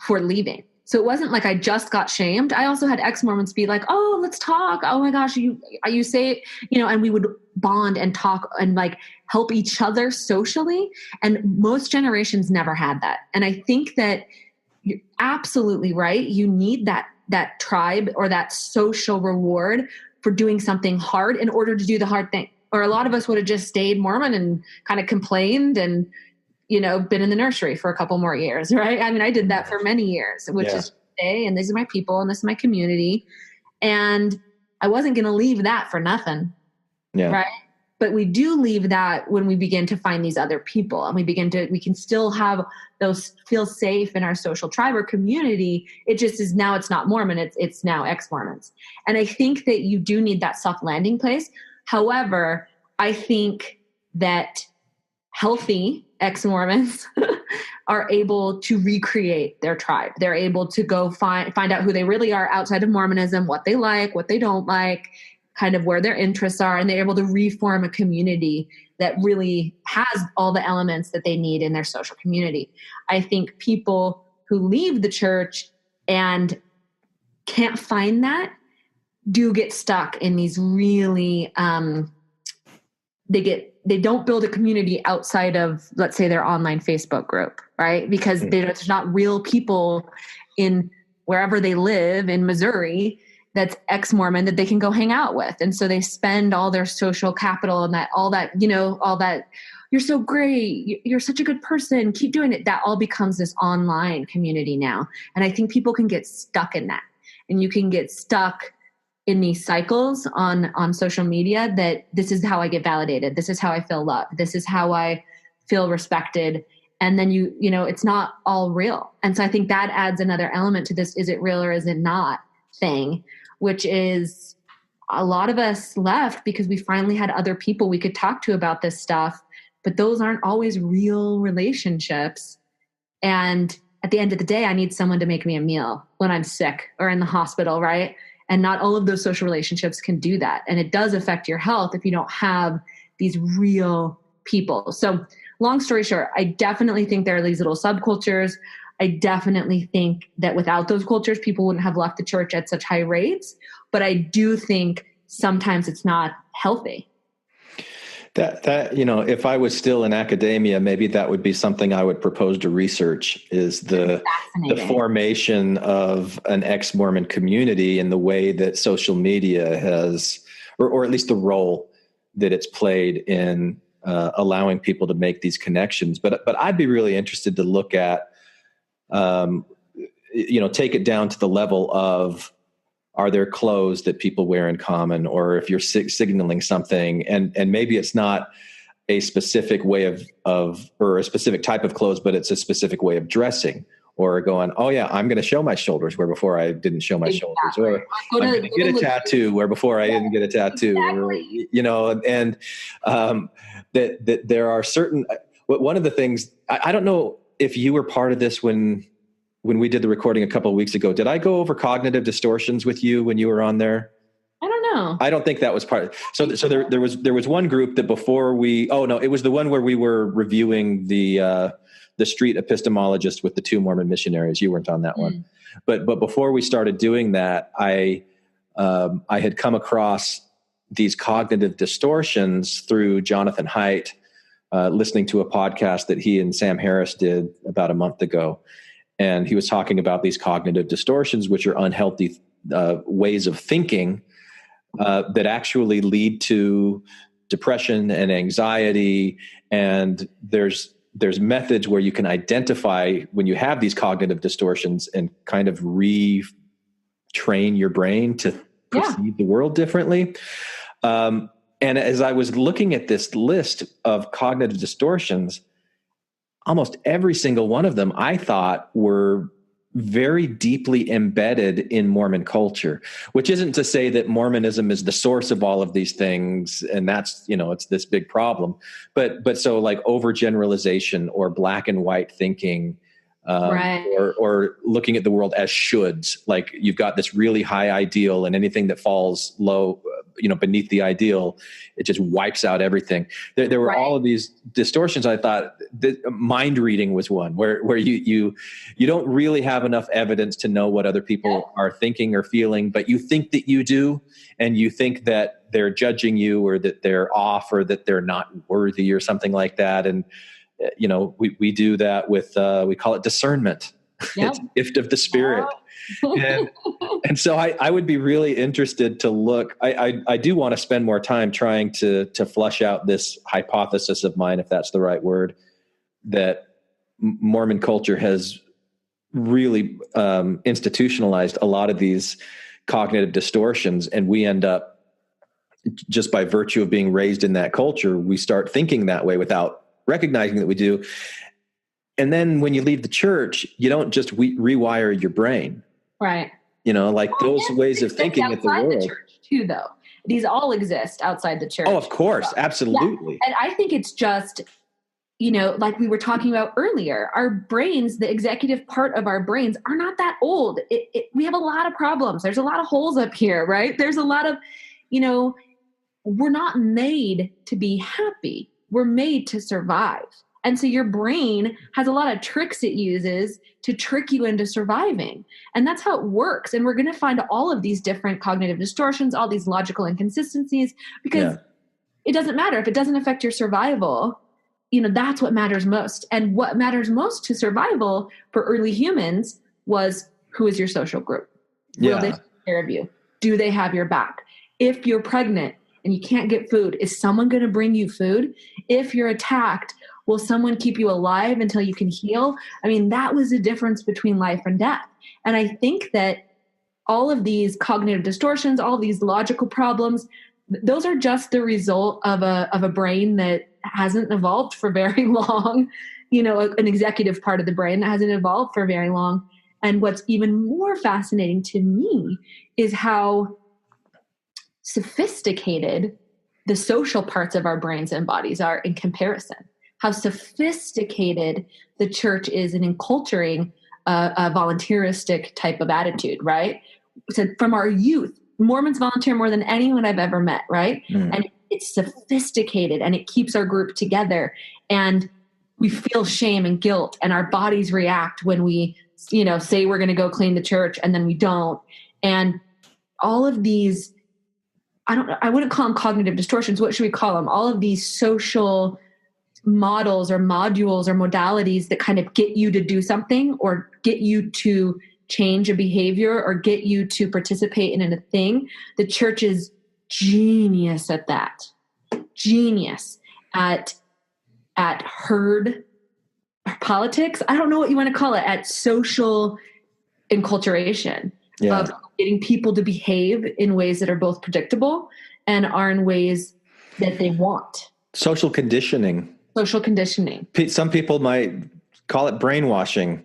for leaving. So it wasn't like I just got shamed. I also had ex-Mormons be like, oh, let's talk. Oh my gosh, you say, and we would bond and talk and like help each other socially. And most generations never had that. And I think that you're absolutely right. You need that tribe or that social reward for doing something hard in order to do the hard thing. Or a lot of us would have just stayed Mormon and kind of complained and, been in the nursery for a couple more years, right? I mean, I did that for many years, which is stay, and these are my people, and this is my community. And I wasn't going to leave that for nothing, right? But we do leave that when we begin to find these other people, and we can still have those feel safe in our social tribe or community. It just is now, it's not Mormon, it's now ex-Mormons. And I think that you do need that soft landing place. However, I think that healthy ex-Mormons are able to recreate their tribe. They're able to go find out who they really are outside of Mormonism, what they like, what they don't like, kind of where their interests are, and they're able to reform a community that really has all the elements that they need in their social community. I think people who leave the church and can't find that do get stuck in these really they don't build a community outside of, let's say, their online Facebook group, right? Because there's not real people in wherever they live in Missouri that's ex-Mormon that they can go hang out with. And so they spend all their social capital and all that, you're so great, you're such a good person, keep doing it. That all becomes this online community now. And I think people can get stuck in that. And you can get stuck in these cycles on social media that this is how I get validated. This is how I feel loved. This is how I feel respected. And then it's not all real. And so I think that adds another element to this, is it real or is it not thing, which is a lot of us left because we finally had other people we could talk to about this stuff, but those aren't always real relationships. And at the end of the day, I need someone to make me a meal when I'm sick or in the hospital, right? And not all of those social relationships can do that. And it does affect your health if you don't have these real people. So long story short, I definitely think there are these little subcultures. I definitely think that without those cultures, people wouldn't have left the church at such high rates. But I do think sometimes it's not healthy. That if I was still in academia, maybe that would be something I would propose to research, is the formation of an ex-Mormon community and the way that social media has, or at least the role that it's played in allowing people to make these connections. But I'd be really interested to look at, take it down to the level of, are there clothes that people wear in common, or if you're signaling something, and maybe it's not a specific way of or a specific type of clothes, but it's a specific way of dressing, or going, oh yeah, I'm going to show my shoulders where before I didn't show my shoulders, or I'm going to get a tattoo where before I didn't get a tattoo, exactly. that there are certain. One of the things I don't know if you were part of this when we did the recording a couple of weeks ago. Did I go over cognitive distortions with you when you were on there? I don't know. I don't think that was part of it. So there was one group that before it was the one where we were reviewing the street epistemologist with the 2 Mormon missionaries. You weren't on that one. But before we started doing that, I had come across these cognitive distortions through Jonathan Haidt, listening to a podcast that he and Sam Harris did about a month ago. And he was talking about these cognitive distortions, which are unhealthy ways of thinking that actually lead to depression and anxiety. And there's methods where you can identify when you have these cognitive distortions and kind of retrain your brain to perceive the world differently. And as I was looking at this list of cognitive distortions, almost every single one of them, I thought, were very deeply embedded in Mormon culture, which isn't to say that Mormonism is the source of all of these things. And that's, it's this big problem. But so like overgeneralization or black and white thinking, right. or looking at the world as shoulds, like you've got this really high ideal and anything that falls low, beneath the ideal, it just wipes out everything. There were all of these distortions. I thought mind reading was one where you don't really have enough evidence to know what other people are thinking or feeling, but you think that you do, and you think that they're judging you, or that they're off, or that they're not worthy, or something like that. And we do that with we call it discernment. Yep. It's a gift of the Spirit. And so I would be really interested to look. I do want to spend more time trying to flush out this hypothesis of mine, if that's the right word, that Mormon culture has really institutionalized a lot of these cognitive distortions, and we end up, just by virtue of being raised in that culture, we start thinking that way without recognizing that we do. And then when you leave the church, you don't just rewire your brain. Right. Those ways of thinking at the world. The church too, though. These all exist outside the church. Oh, of course. Absolutely. Yeah. And I think it's just, like we were talking about earlier, our brains, the executive part of our brains, are not that old. We have a lot of problems. There's a lot of holes up here, right? There's a lot of, we're not made to be happy. We're made to survive. And so your brain has a lot of tricks it uses to trick you into surviving. And that's how it works. And we're going to find all of these different cognitive distortions, all these logical inconsistencies, because it doesn't matter. If it doesn't affect your survival, that's what matters most. And what matters most to survival for early humans was, who is your social group? Will they take care of you? Do they have your back? If you're pregnant and you can't get food, is someone going to bring you food? If you're attacked, will someone keep you alive until you can heal? I mean, that was the difference between life and death. And I think that all of these cognitive distortions, all these logical problems, those are just the result of a brain that hasn't evolved for very long, an executive part of the brain that hasn't evolved for very long. And what's even more fascinating to me is how sophisticated the social parts of our brains and bodies are in comparison. How sophisticated the church is in enculturing a volunteeristic type of attitude, right? So from our youth, Mormons volunteer more than anyone I've ever met, right? And it's sophisticated and it keeps our group together. And we feel shame and guilt, and our bodies react when we, say we're going to go clean the church and then we don't. And all of these, I wouldn't call them cognitive distortions. What should we call them? All of these social models or modules or modalities that kind of get you to do something or get you to change a behavior or get you to participate in a thing. The church is genius at that. Genius at herd politics. I don't know what you want to call it, at social enculturation of getting people to behave in ways that are both predictable and are in ways that they want. Social conditioning. Social conditioning. Some people might call it brainwashing.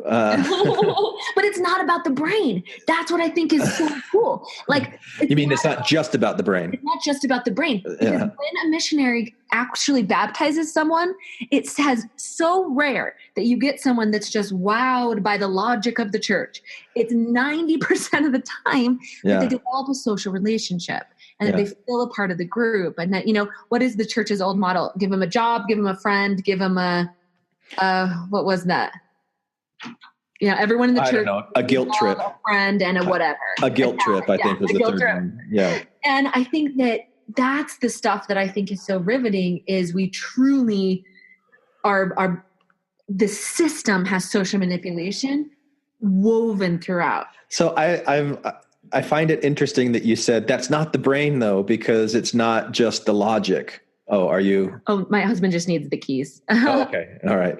But it's not about the brain. That's what I think is so cool. Like, you mean it's not just about the brain? It's not just about the brain. Because when a missionary actually baptizes someone, it says so rare that you get someone that's just wowed by the logic of the church. It's 90% of the time that they develop a social relationship and that they feel a part of the group. And that, what is the church's old model? Give them a job, give them a friend, give them what was that? Everyone in the church. I don't know, a guilt trip. A friend and a whatever. A guilt trip, I think, was the third one. Yeah. And I think that's the stuff that I think is so riveting is we truly are the system has social manipulation woven throughout. So I find it interesting that you said that's not the brain though, because it's not just the logic. Oh, are you? Oh, my husband just needs the keys. Oh, okay. All right.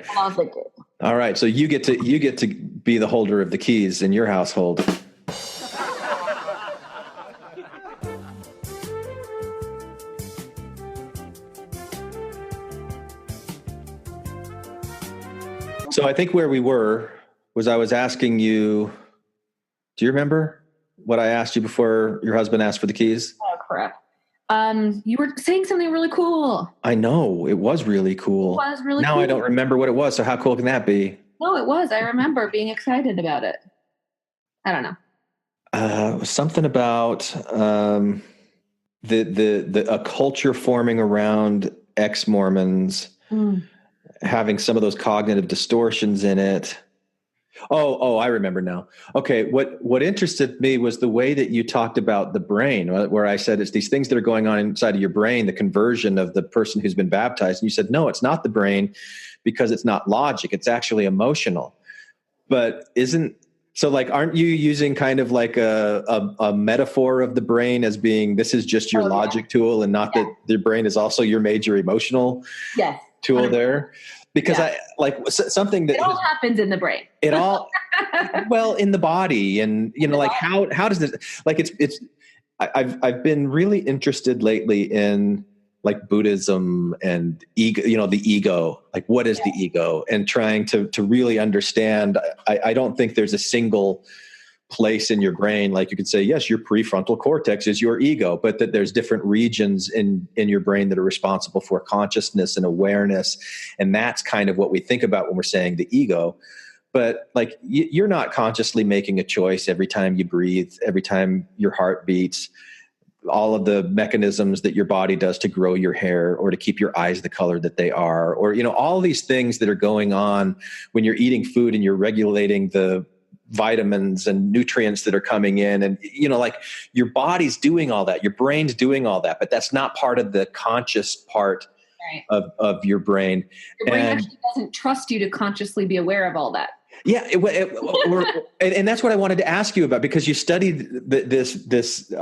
All right. So you get to be the holder of the keys in your household. So I think where we were was I was asking you, do you remember what I asked you before your husband asked for the keys? Oh, crap. You were saying something really cool. I know. It was really cool. It was really cool. Now I don't remember what it was. So how cool can that be? No, it was. I remember being excited about it. I don't know. It was something about a culture forming around ex-Mormons having some of those cognitive distortions in it. Oh, I remember now. Okay. What interested me was the way that you talked about the brain, where I said it's these things that are going on inside of your brain, the conversion of the person who's been baptized. And you said, no, it's not the brain because it's not logic. It's actually emotional. But aren't you using kind of like a metaphor of the brain as being, this is just your logic tool and not that the brain is also your major emotional tool 100%. There? Because something that it all happens in the brain. It all, well, in the body, and how does this I've been really interested lately in like Buddhism and ego, the ego, like what is the ego, and trying to really understand. I don't think there's a single place in your brain like you could say, yes, your prefrontal cortex is your ego, but that there's different regions in your brain that are responsible for consciousness and awareness. And that's kind of what we think about when we're saying the ego. But like you're not consciously making a choice every time you breathe, every time your heart beats, all of the mechanisms that your body does to grow your hair or to keep your eyes the color that they are, or all these things that are going on when you're eating food and you're regulating the vitamins and nutrients that are coming in, and like your body's doing all that, your brain's doing all that, but that's not part of the conscious part of your brain. Your brain actually doesn't trust you to consciously be aware of all that. Yeah, and that's what I wanted to ask you about, because you studied this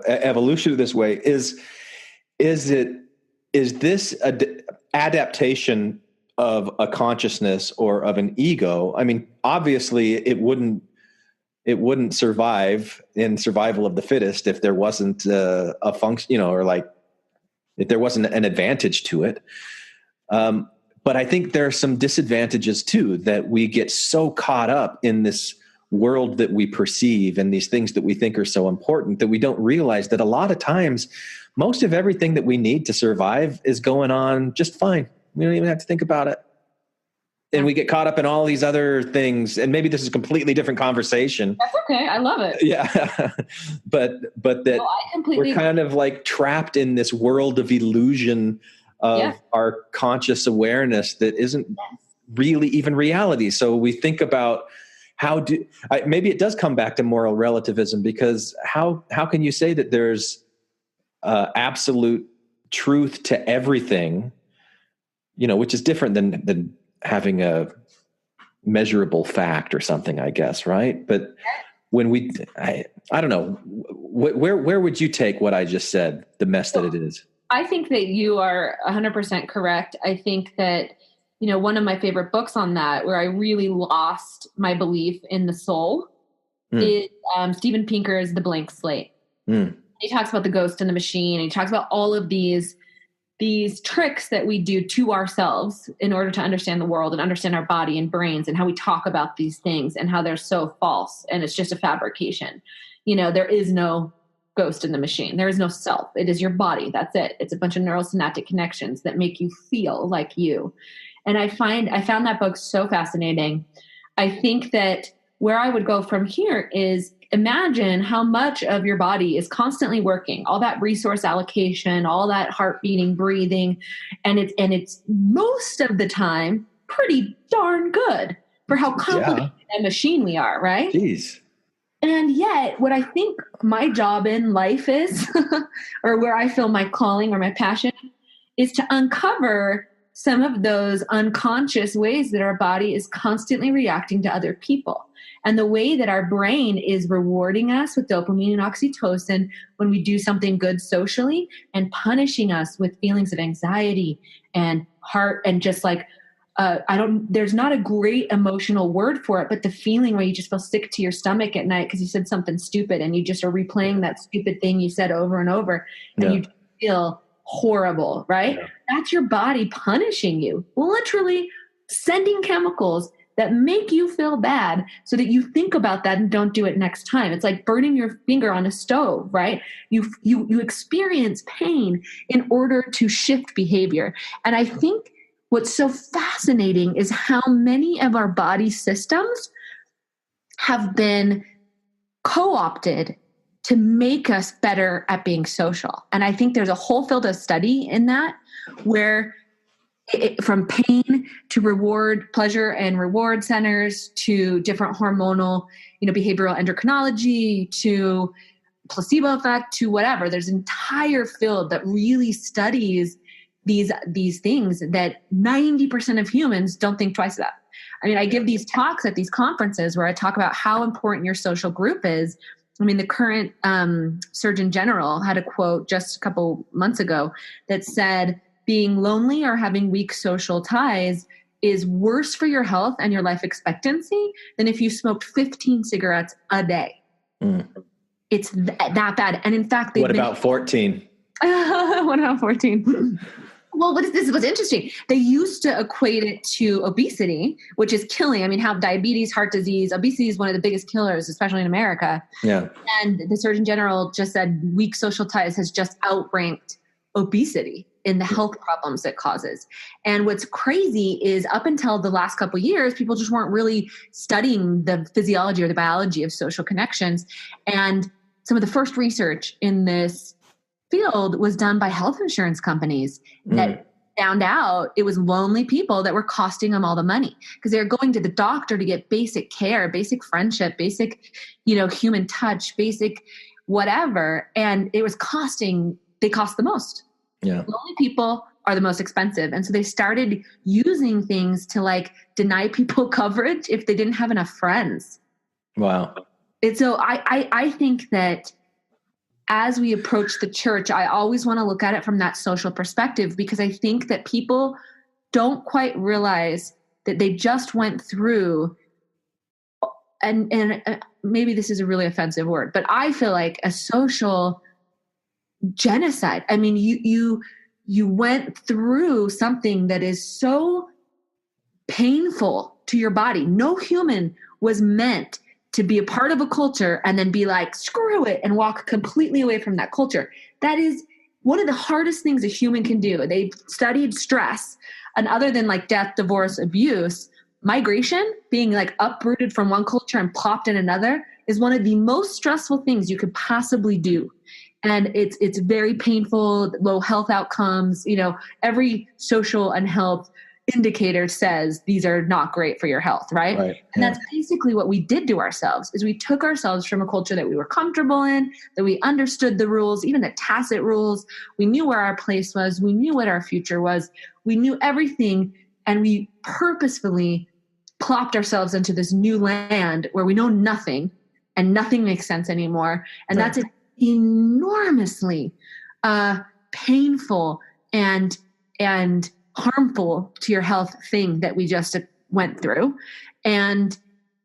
evolution this way. Is this an adaptation of a consciousness or of an ego? I mean, obviously it wouldn't survive in survival of the fittest if there wasn't a function, or like if there wasn't an advantage to it. But I think there are some disadvantages too, that we get so caught up in this world that we perceive and these things that we think are so important that we don't realize that a lot of times most of everything that we need to survive is going on just fine. We don't even have to think about it. and we get caught up in all these other things. And maybe this is a completely different conversation. That's okay. I love it. Yeah. but that No, I completely we're kind of like trapped in this world of illusion of our conscious awareness that isn't really even reality. So we think about maybe it does come back to moral relativism, because how can you say that there's absolute truth to everything, which is different than having a measurable fact or something, I guess. Right. But when I don't know, where would you take what I just said, the mess that it is? I think that you are 100% correct. I think that, one of my favorite books on that, where I really lost my belief in the soul, is Steven Pinker's The Blank Slate. He talks about the ghost in the machine. And he talks about all of these tricks that we do to ourselves in order to understand the world and understand our body and brains, and how we talk about these things and how they're so false and it's just a fabrication. There is no ghost in the machine. There is no self. It is your body. That's it. It's a bunch of neurosynaptic connections that make you feel like you. And I found that book so fascinating. I think that where I would go from here is imagine how much of your body is constantly working, all that resource allocation, all that heart beating, breathing, and it's most of the time pretty darn good for how complicated a machine we are, right? Jeez. And yet, what I think my job in life is, or where I feel my calling or my passion, is to uncover some of those unconscious ways that our body is constantly reacting to other people. And the way that our brain is rewarding us with dopamine and oxytocin when we do something good socially, and punishing us with feelings of anxiety and heart and just like, there's not a great emotional word for it, but the feeling where you just feel sick to your stomach at night because you said something stupid and you just are replaying that stupid thing you said over and over, and you feel horrible, right? Yeah. That's your body punishing you, literally sending chemicals that make you feel bad so that you think about that and don't do it next time. It's like burning your finger on a stove, right? You experience pain in order to shift behavior. And I think what's so fascinating is how many of our body systems have been co-opted to make us better at being social. And I think there's a whole field of study in that, where from pain to pleasure and reward centers, to different hormonal, behavioral endocrinology, to placebo effect, to whatever. There's an entire field that really studies these things that 90% of humans don't think twice about. I mean, I give these talks at these conferences where I talk about how important your social group is. I mean, the current Surgeon General had a quote just a couple months ago that said, being lonely or having weak social ties is worse for your health and your life expectancy than if you smoked 15 cigarettes a day. It's that bad. And in fact, what about 14? What about 14? Well, this is what's interesting. They used to equate it to obesity, which is killing. I mean, how diabetes, heart disease, obesity is one of the biggest killers, especially in America. Yeah. And the Surgeon General just said weak social ties has just outranked obesity in the health problems it causes. And what's crazy is up until the last couple of years, people just weren't really studying the physiology or the biology of social connections. And some of the first research in this field was done by health insurance companies that found out it was lonely people that were costing them all the money, because they're going to the doctor to get basic care, basic friendship, basic, human touch, basic whatever. And they cost the most. Yeah. Lonely people are the most expensive. And so they started using things to deny people coverage if they didn't have enough friends. Wow. And so I think that as we approach the church, I always want to look at it from that social perspective, because I think that people don't quite realize that they just went through, and maybe this is a really offensive word, but I feel like a social genocide. I mean, you went through something that is so painful to your body. No human was meant to be a part of a culture and then be like, screw it, and walk completely away from that culture. That is one of the hardest things a human can do. They've studied stress, and other than death, divorce, abuse, migration, being like uprooted from one culture and plopped in another, is one of the most stressful things you could possibly do. And it's very painful, low health outcomes. Every social and health indicator says these are not great for your health, right? And that's basically what we did to ourselves, is we took ourselves from a culture that we were comfortable in, that we understood the rules, even the tacit rules. We knew where our place was. We knew what our future was. We knew everything. And we purposefully plopped ourselves into this new land where we know nothing and nothing makes sense anymore. And that's an enormously painful and harmful to your health thing that we just went through. And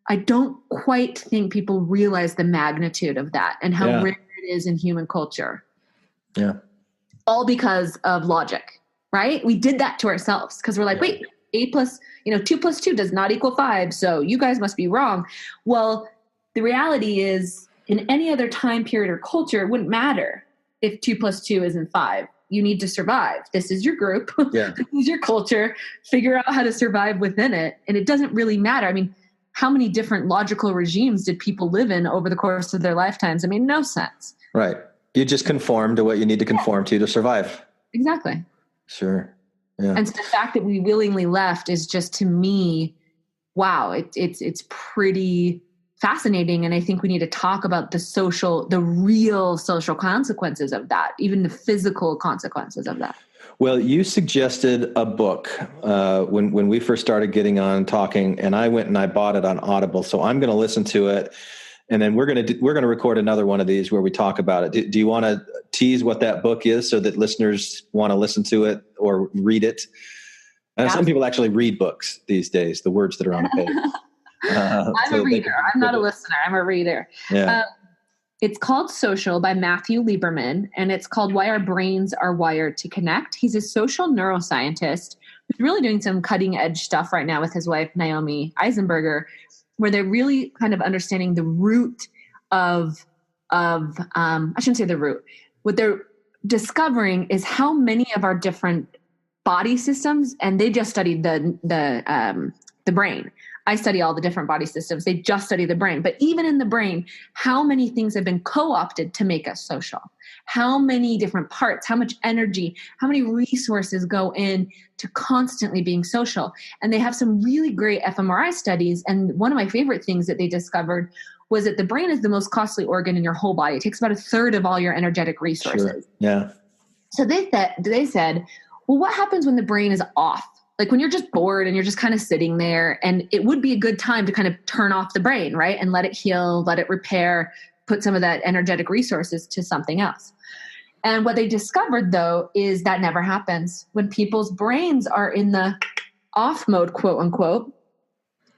I don't quite think people realize the magnitude of that and how rare it is in human culture. Yeah. All because of logic, right? We did that to ourselves because we're like, wait, 2 + 2 does not equal 5. So you guys must be wrong. Well, the reality is, in any other time period or culture, it wouldn't matter if 2 + 2 isn't 5. You need to survive. This is your group. Yeah. This is your culture. Figure out how to survive within it. And it doesn't really matter. I mean, how many different logical regimes did people live in over the course of their lifetimes? I mean, no sense. Right. You just conform to what you need to conform to survive. Exactly. Sure. Yeah. And so the fact that we willingly left is just, to me, wow, it's pretty fascinating. And I think we need to talk about the real social consequences of that, even the physical consequences of that. Well, you suggested a book when we first started getting on talking, and I went and I bought it on Audible. So I'm going to listen to it, and then we're going to record another one of these where we talk about it. Do you want to tease what that book is so that listeners want to listen to it or read it? Some people actually read books these days, the words that are on the page. I'm a reader. I'm not a listener. I'm a reader. Yeah. It's called Social by Matthew Lieberman, and it's called Why Our Brains Are Wired to Connect. He's a social neuroscientist who's really doing some cutting edge stuff right now with his wife, Naomi Eisenberger, where they're really kind of understanding the root of I shouldn't say the root. What they're discovering is how many of our different body systems, and they just studied the brain. I study all the different body systems. They just study the brain. But even in the brain, how many things have been co-opted to make us social? How many different parts, how much energy, how many resources go in to constantly being social? And they have some really great fMRI studies. And one of my favorite things that they discovered was that the brain is the most costly organ in your whole body. It takes about 1/3 of all your energetic resources. Sure. Yeah. So they said, well, what happens when the brain is off? Like when you're just bored and you're just kind of sitting there, and it would be a good time to kind of turn off the brain, right? And let it heal, let it repair, put some of that energetic resources to something else. And what they discovered, though, is that never happens. When people's brains are in the off mode, quote unquote,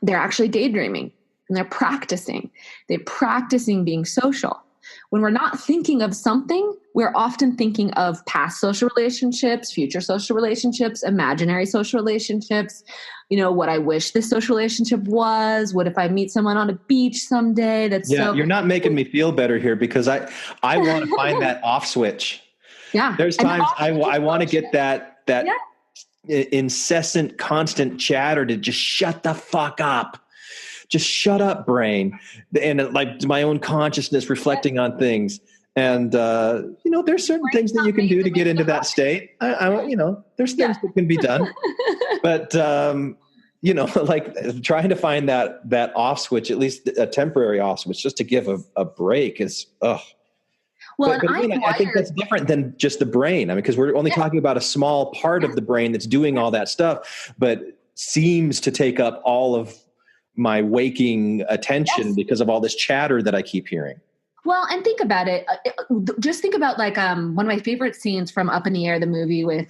they're actually daydreaming and they're practicing. They're practicing being social. When we're not thinking of something, we're often thinking of past social relationships, future social relationships, imaginary social relationships. What I wish this social relationship was. What if I meet someone on a beach someday? You're not making me feel better here, because I want to find that off switch. Yeah. There's times I want to get that incessant, constant chatter to just shut the fuck up. Just shut up, brain. And like my own consciousness reflecting on things. And, there's certain things that you can do to get into that state. There's things that can be done. But, like trying to find that off switch, at least a temporary off switch, just to give a break is, ugh. Well, but again, I think that's different than just the brain. I mean, because we're only talking about a small part of the brain that's doing all that stuff, but seems to take up all of my waking attention because of all this chatter that I keep hearing. Well, and think about it. Just think about like one of my favorite scenes from Up in the Air, the movie with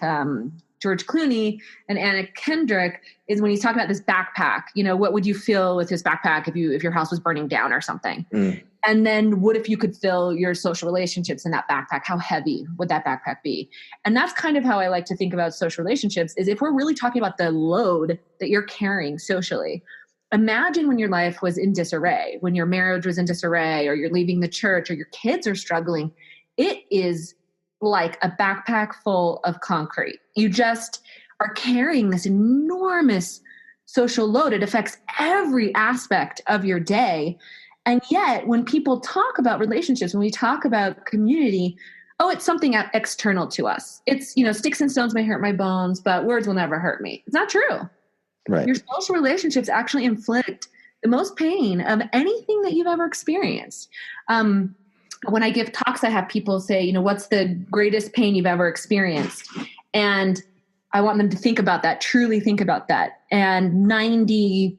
George Clooney and Anna Kendrick, is when he's talking about this backpack. What would you feel with this backpack if your house was burning down or something? Mm. And then what if you could fill your social relationships in that backpack? How heavy would that backpack be? And that's kind of how I like to think about social relationships, is if we're really talking about the load that you're carrying socially. Imagine when your life was in disarray, when your marriage was in disarray, or you're leaving the church, or your kids are struggling. It is like a backpack full of concrete. You just are carrying this enormous social load. It affects every aspect of your day. And yet when people talk about relationships, when we talk about community, oh, it's something external to us. It's, sticks and stones may hurt my bones, but words will never hurt me. It's not true. Right. Your social relationships actually inflict the most pain of anything that you've ever experienced. When I give talks, I have people say, what's the greatest pain you've ever experienced? And I want them to think about that, truly think about that. And 99%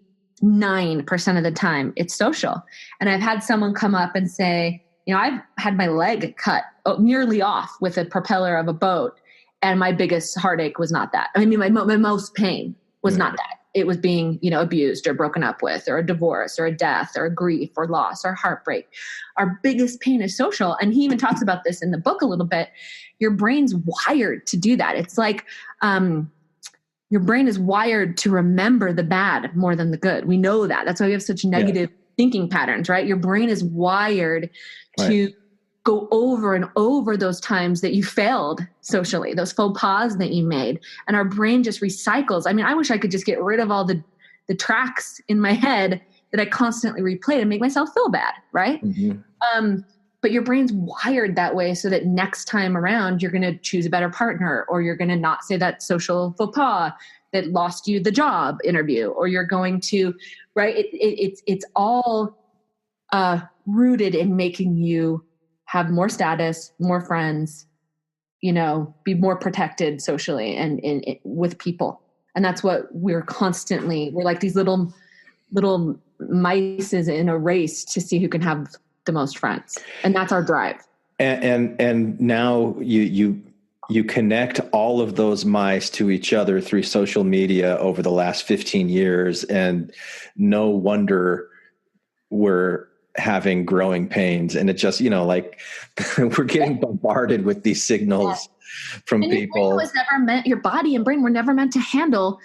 of the time it's social. And I've had someone come up and say, I've had my leg cut nearly off with a propeller of a boat. And my biggest heartache was not that. I mean, my most pain was not that. It was being, abused or broken up with, or a divorce or a death or a grief or loss or heartbreak. Our biggest pain is social. And he even talks about this in the book a little bit. Your brain's wired to do that. It's like your brain is wired to remember the bad more than the good. We know that. That's why we have such negative thinking patterns, right? Your brain is wired to go over and over those times that you failed socially, those faux pas that you made. And our brain just recycles. I mean, I wish I could just get rid of all the tracks in my head that I constantly replayed and make myself feel bad, right? Mm-hmm. But your brain's wired that way so that next time around, you're going to choose a better partner, or you're going to not say that social faux pas that lost you the job interview, or you're going to, right? It's all rooted in making you have more status, more friends, be more protected socially and with people. And that's what we're like these little mice in a race to see who can have the most friends. And that's our drive. And now you connect all of those mice to each other through social media over the last 15 years. And no wonder we're having growing pains. And it just, we're getting bombarded with these signals from people. Your body and brain were never meant to handle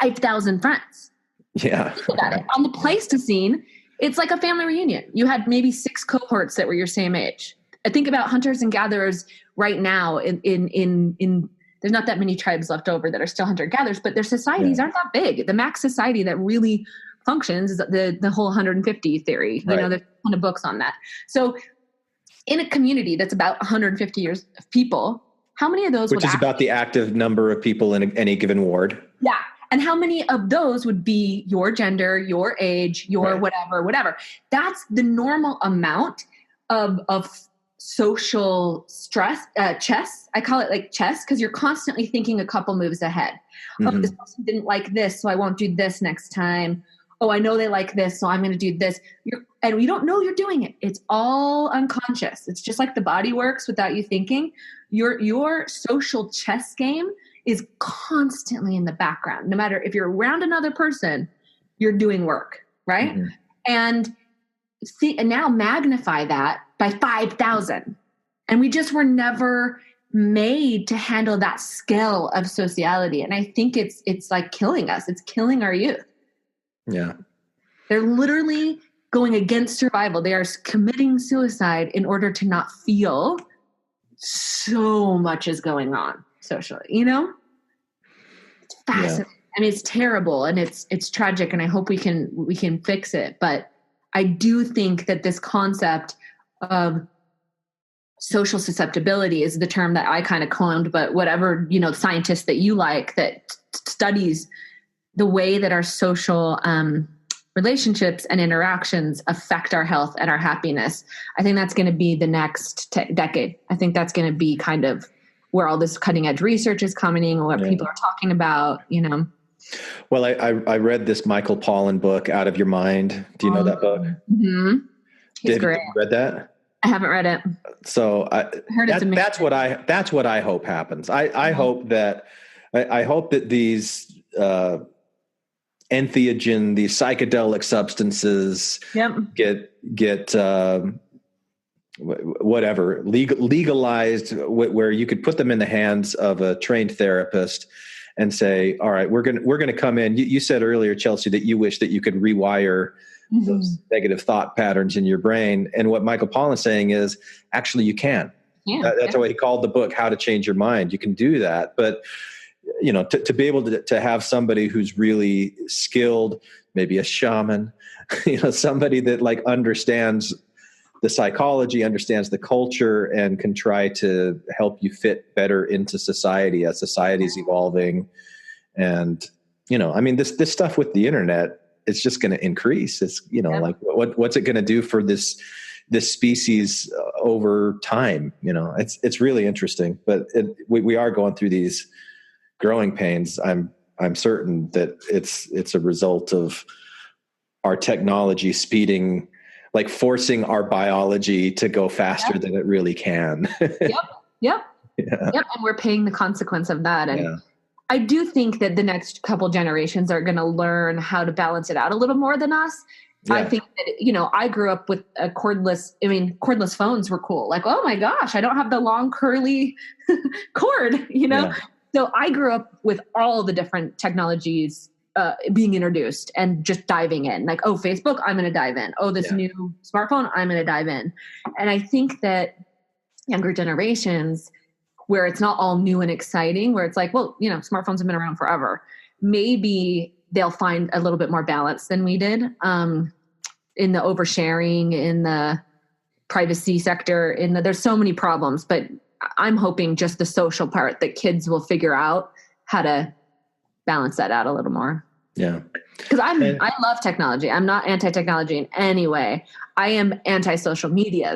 5,000 friends. Yeah. Think about it. On the Pleistocene, it's like a family reunion. You had maybe 6 cohorts that were your same age. I think about hunters and gatherers right now in there's not that many tribes left over that are still hunter-gatherers, but their societies aren't that big. The max society that really functions is the whole 150 theory. Right. There's a ton of books on that. So in a community that's about 150 years of people, how many of those which is about the active number of people in any given ward? Yeah. And how many of those would be your gender, your age, your whatever? That's the normal amount of social stress, chess. I call it like chess because you're constantly thinking a couple moves ahead. Mm-hmm. Oh, this person didn't like this, so I won't do this next time. Oh, I know they like this, so I'm going to do this. And you don't know you're doing it. It's all unconscious. It's just like the body works without you thinking. Your social chess game is constantly in the background. No matter if you're around another person, you're doing work, right? Mm-hmm. And now magnify that by 5,000. And we just were never made to handle that scale of sociality. And I think it's like killing us. It's killing our youth. Yeah. They're literally going against survival. They are committing suicide in order to not feel so much is going on socially, It's fascinating. Yeah. I mean, it's terrible and it's tragic, and I hope we can fix it. But I do think that this concept of social susceptibility is the term that I kind of coined, but whatever, scientists that you like that studies the way that our social relationships and interactions affect our health and our happiness. I think that's going to be the next decade. I think that's going to be kind of where all this cutting edge research is coming and what people are talking about, Well, I read this Michael Pollan book, Out of Your Mind. Do you know that book? Mm-hmm. He's great. Have you read that? I haven't read it. So that's what I hope happens. I hope that these entheogen, these psychedelic substances get whatever legalized, where you could put them in the hands of a trained therapist and say, all right, we're going to come in. You said earlier, Chelsea, that you wish that you could rewire those negative thought patterns in your brain. And what Michael Pollan is saying is actually you can. Yeah, that's what he called the book, How to Change Your Mind. You can do that. But to be able to have somebody who's really skilled, maybe a shaman, somebody that like understands the psychology, understands the culture, and can try to help you fit better into society as society's evolving. And, this stuff with the internet, it's just going to increase. It's, like what's it going to do for this species over time? It's really interesting, but we are going through these growing pains. I'm certain that it's a result of our technology speeding, like forcing our biology to go faster than it really can. Yep. And we're paying the consequence of that. And I do think that the next couple generations are going to learn how to balance it out a little more than us. Yeah. I think that, I grew up with cordless phones were cool. Like, oh my gosh, I don't have the long curly cord, So I grew up with all the different technologies being introduced and just diving in. Like, oh, Facebook, I'm going to dive in. Oh, this new smartphone, I'm going to dive in. And I think that younger generations, where it's not all new and exciting, where it's like, well, smartphones have been around forever. Maybe they'll find a little bit more balance than we did in the oversharing, in the privacy sector, there's so many problems, but I'm hoping just the social part that kids will figure out how to balance that out a little more. Yeah. Because I love technology. I'm not anti-technology in any way. I am anti-social media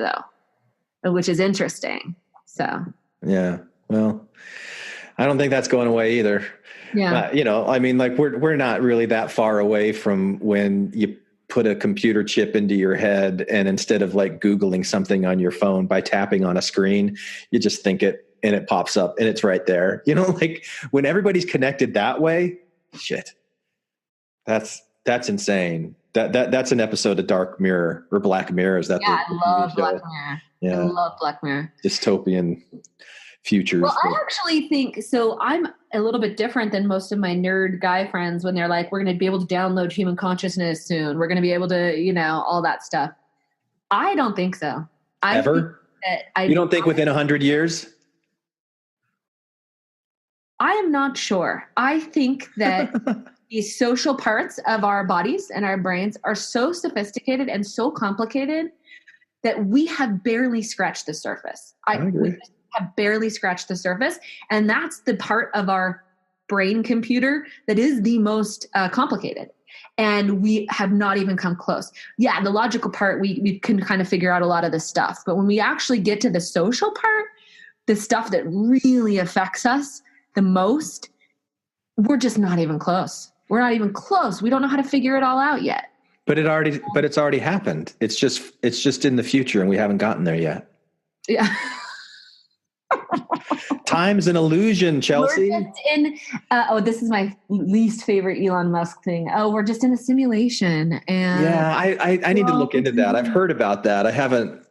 though, which is interesting. So. Yeah. Well, I don't think that's going away either. Yeah. We're not really that far away from when you put a computer chip into your head, and instead of like Googling something on your phone by tapping on a screen, you just think it and it pops up and it's right there. Like when everybody's connected that way, shit, that's insane. That's an episode of Dark Mirror or Black Mirror. Is that? Yeah, I love Black Mirror. Yeah. I love Black Mirror. Dystopian futures. Well, I actually think so. I'm a little bit different than most of my nerd guy friends when they're like, we're going to be able to download human consciousness soon. We're going to be able to, all that stuff. I don't think so. Ever? You don't think within 100 years? I am not sure. I think that these social parts of our bodies and our brains are so sophisticated and so complicated that we have barely scratched the surface. I agree. We have barely scratched the surface. And that's the part of our brain computer that is the most complicated. And we have not even come close. Yeah, the logical part, we can kind of figure out a lot of this stuff. But when we actually get to the social part, the stuff that really affects us the most, we're just not even close. We're not even close. We don't know how to figure it all out yet. But it's already happened. It's just in the future, and we haven't gotten there yet. Yeah. Time's an illusion, Chelsea. We're just in. This is my least favorite Elon Musk thing. Oh, we're just in a simulation, and yeah, I need to look into that. I've heard about that. I haven't,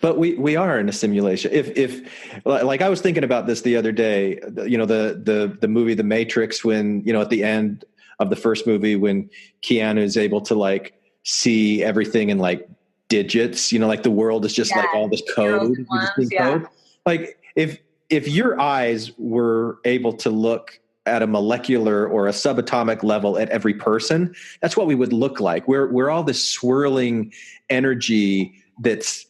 but we are in a simulation. If like I was thinking about this the other day. The movie The Matrix, when at the end of the first movie, when Keanu is able to like see everything in like digits, like the world is just like all this code. Code. Like if your eyes were able to look at a molecular or a subatomic level at every person, that's what we would look like. We're all this swirling energy that's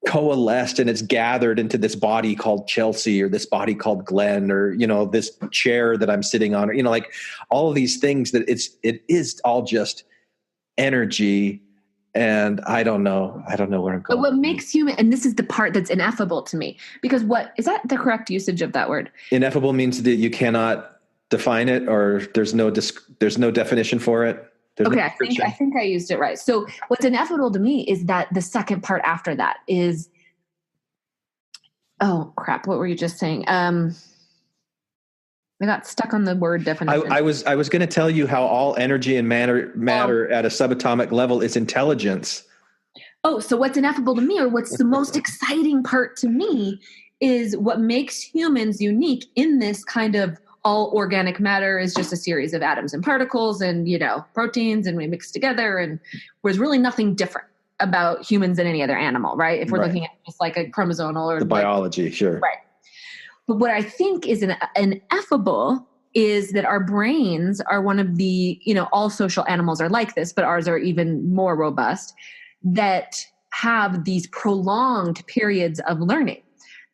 coalesced and it's gathered into this body called Chelsea, or this body called Glenn, or this chair that I'm sitting on, or like all of these things that it is all just energy. And I don't know where I'm going. But what makes human, and this is the part that's ineffable to me, because what is that the correct usage of that word? Ineffable means that you cannot define it, or there's no definition for it. Okay, I think I used it right. So what's ineffable to me is that the second part after that is, oh crap, what were you just saying? I got stuck on the word definition. I was going to tell you how all energy and matter at a subatomic level is intelligence. Oh, so what's ineffable to me, or what's the most exciting part to me, is what makes humans unique in this kind of all organic matter is just a series of atoms and particles and, proteins, and we mix together, and there's really nothing different about humans than any other animal, right? If we're looking at just like a chromosomal or the biology, sure. Right. But what I think is an ineffable is that our brains are one of the, all social animals are like this, but ours are even more robust, that have these prolonged periods of learning,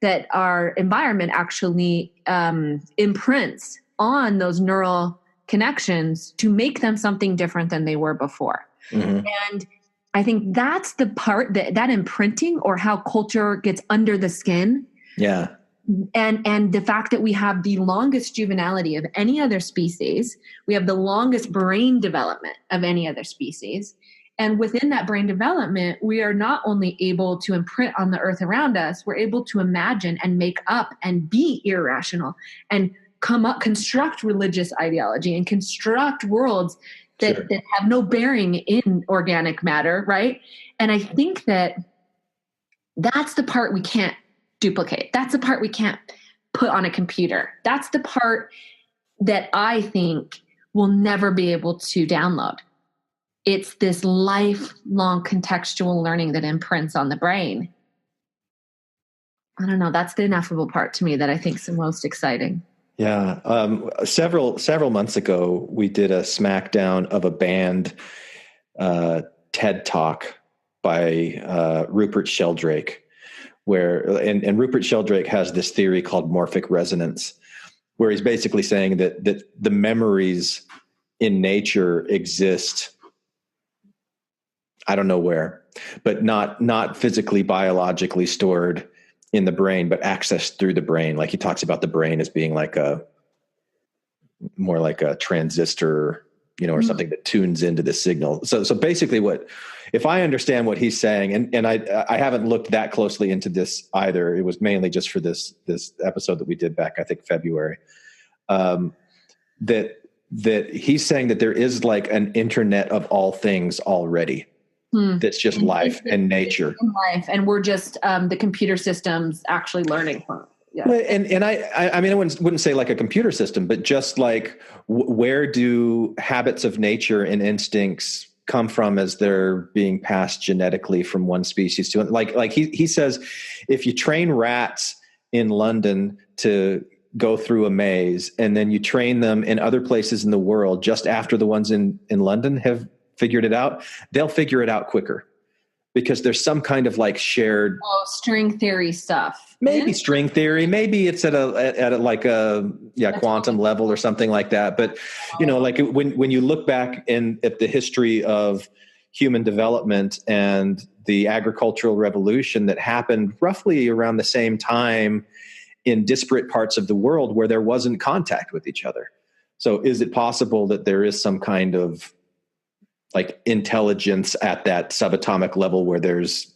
that our environment actually imprints on those neural connections to make them something different than they were before. Mm-hmm. And I think that's the part that imprinting, or how culture gets under the skin. Yeah. And the fact that we have the longest juvenility of any other species, we have the longest brain development of any other species. And within that brain development, we are not only able to imprint on the earth around us, we're able to imagine and make up and be irrational and construct religious ideology and construct worlds that have no bearing in organic matter, right? And I think that that's the part we can't duplicate. That's the part we can't put on a computer. That's the part that I think we'll never be able to download. It's this lifelong contextual learning that imprints on the brain. I don't know. That's the ineffable part to me that I think is the most exciting. Yeah. Several months ago, we did a smackdown of a banned TED Talk by Rupert Sheldrake, and Rupert Sheldrake has this theory called morphic resonance, where he's basically saying that the memories in nature exist, I don't know where, but not physically, biologically stored in the brain, but accessed through the brain. Like he talks about the brain as being more like a transistor, or something that tunes into the signal. So basically if I understand what he's saying, and I haven't looked that closely into this either. It was mainly just for this episode that we did back, I think February, that he's saying that there is like an internet of all things already. That's just life and nature. And we're just the computer systems actually learning from it. Yeah. And I mean, I wouldn't say like a computer system, but just like where do habits of nature and instincts come from as they're being passed genetically from one species to another? Like he says, if you train rats in London to go through a maze, and then you train them in other places in the world just after the ones in London have figured it out, they'll figure it out quicker because there's some kind of like shared string theory stuff. Maybe string theory, maybe it's at a quantum level or something like that. But like when you look back at the history of human development and the agricultural revolution that happened roughly around the same time in disparate parts of the world where there wasn't contact with each other. So is it possible that there is some kind of like intelligence at that subatomic level where there's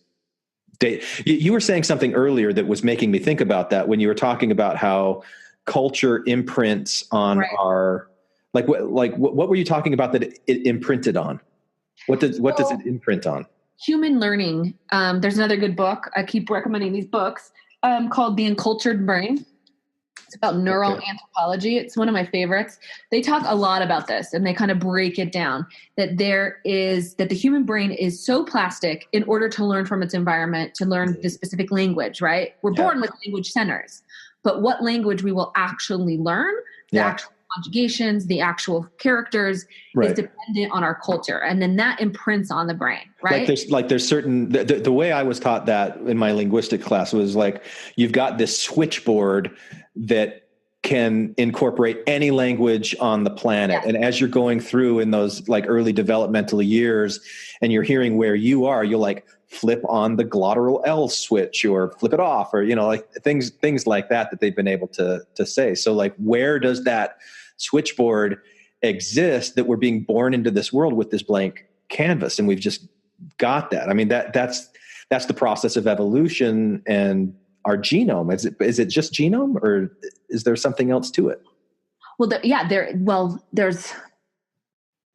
you were saying something earlier that was making me think about that when you were talking about how culture imprints on our, what were you talking about that it imprinted on? What does it imprint on? Human learning. There's another good book. I keep recommending these books called The Uncultured Brain. It's about neural anthropology. It's one of my favorites. They talk a lot about this and they kind of break it down that the human brain is so plastic in order to learn from its environment, to learn the specific language, right? We're born with language centers, but what language we will actually learn, the actual conjugations, the actual characters is dependent on our culture. And then that imprints on the brain, right? There's certain, the way I was taught that in my linguistic class was like, you've got this switchboard that can incorporate any language on the planet. Yeah. And as you're going through in those like early developmental years and you're hearing where you are, you'll like flip on the glottal L switch or flip it off or, like things like that they've been able to say. So like, where does that switchboard exist that we're being born into this world with this blank canvas? And we've just got that. I mean, that's the process of evolution and our genome. Is it just genome or is there something else to it? Well, there's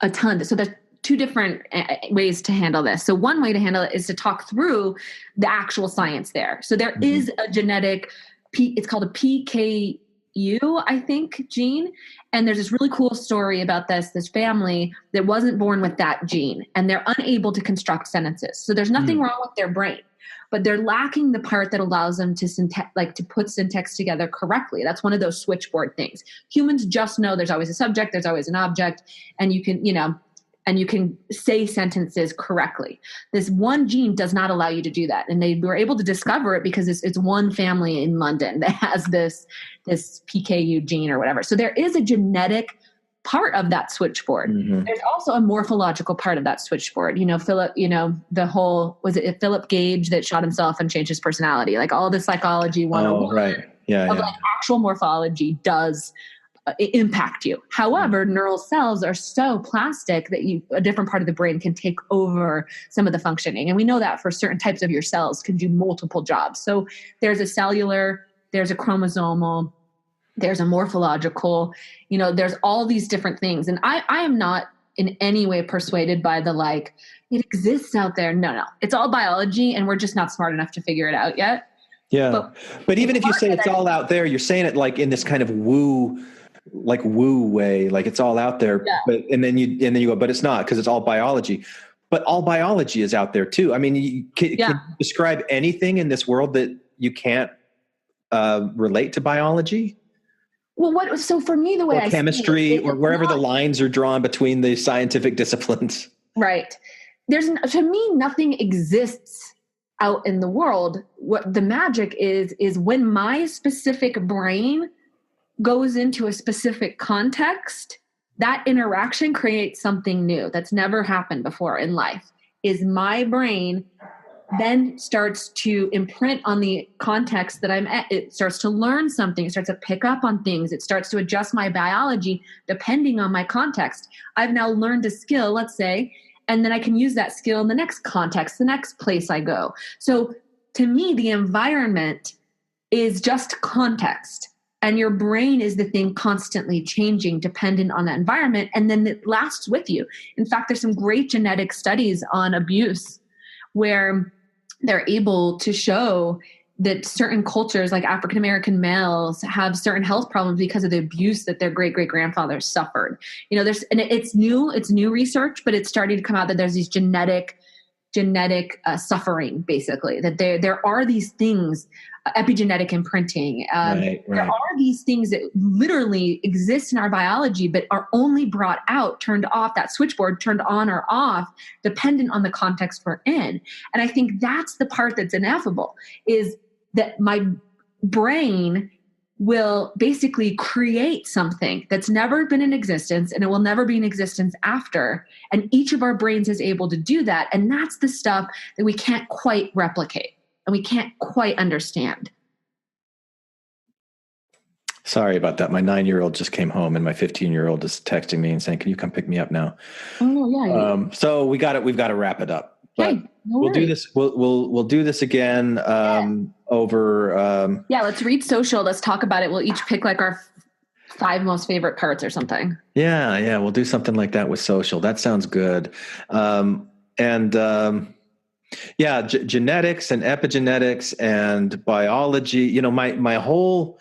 a ton. So there's two different ways to handle this. So one way to handle it is to talk through the actual science there. So there is a genetic, it's called a PKU, I think, gene. And there's this really cool story about this family that wasn't born with that gene and they're unable to construct sentences. So there's nothing wrong with their brain. but they're lacking the part that allows them to to put syntax together correctly. That's one of those switchboard things. Humans just know there's always a subject, there's always an object, and you can say sentences correctly. This one gene does not allow you to do that. And they were able to discover it because it's one family in London that has this PKU gene or whatever. So there is a genetic part of that switchboard. Mm-hmm. There's also a morphological part of that switchboard. Philip, was it Philip Gage that shot himself and changed his personality? Like all the psychology 101 Oh, right. Yeah. like actual morphology does impact you. However, neural cells are so plastic that a different part of the brain can take over some of the functioning. And we know that for certain types of your cells can do multiple jobs. So there's a cellular, there's a chromosomal, there's a morphological, there's all these different things. And I am not in any way persuaded by it exists out there. No, it's all biology and we're just not smart enough to figure it out yet. Yeah. But even if you say it's all out there, you're saying it like in this kind of woo way, like it's all out there, yeah. But and then you go, but it's not, because it's all biology. But all biology is out there too. I mean, can you describe anything in this world that you can't relate to biology? Well, so for me, the way I chemistry, or wherever the lines are drawn between the scientific disciplines, right? To me, nothing exists out in the world. What the magic is when my specific brain goes into a specific context, that interaction creates something new that's never happened before in life. Is my brain then starts to imprint on the context that I'm at. It starts to learn something. It starts to pick up on things. It starts to adjust my biology depending on my context. I've now learned a skill, let's say, and then I can use that skill in the next context, the next place I go. So to me, the environment is just context. And your brain is the thing constantly changing dependent on that environment. And then it lasts with you. In fact, there's some great genetic studies on abuse where they're able to show that certain cultures, like African-American males, have certain health problems because of the abuse that their great-great-grandfathers suffered. It's new research, but it's starting to come out that there's these genetic suffering, basically, that there are these things, epigenetic imprinting. Right. There are these things that literally exist in our biology, but are only brought out, turned off, that switchboard turned on or off, dependent on the context we're in. And I think that's the part that's ineffable, is that my brain will basically create something that's never been in existence, and it will never be in existence after. And each of our brains is able to do that. And that's the stuff that we can't quite replicate and we can't quite understand. Sorry about that. My 9-year-old just came home and my 15-year-old is texting me and saying, "Can you come pick me up now?" Oh yeah. So we've got to wrap it up. But no we'll do this. We'll do this again over. Let's read social. Let's talk about it. We'll each pick like our 5 most favorite parts or something. Yeah. We'll do something like that with social. That sounds good. Genetics and epigenetics and biology. My whole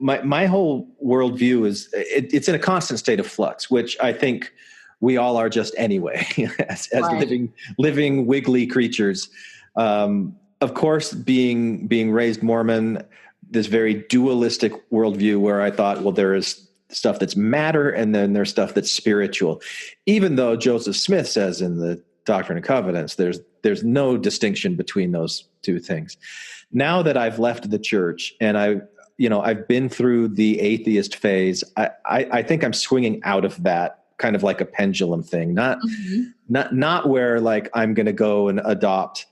worldview is it's in a constant state of flux, which I think we all are just anyway, as right. living wiggly creatures. Of course, being raised Mormon, this very dualistic worldview where I thought, well, there is stuff that's matter and then there's stuff that's spiritual. Even though Joseph Smith says in the Doctrine and Covenants, there's no distinction between those two things. Now that I've left the church and I've been through the atheist phase, I think I'm swinging out of that, kind of like a pendulum thing, not where like I'm going to go and adopt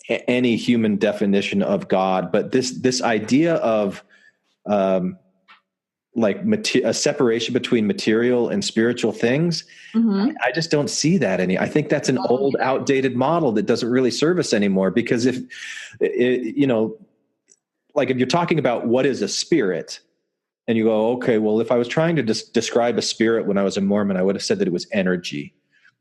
any human definition of God, but this idea of a separation between material and spiritual things. Mm-hmm. I just don't see that I think that's an old, outdated model that doesn't really serve us anymore. Because if you're talking about what is a spirit, and you go, okay, well, if I was trying to describe a spirit when I was a Mormon, I would have said that it was energy.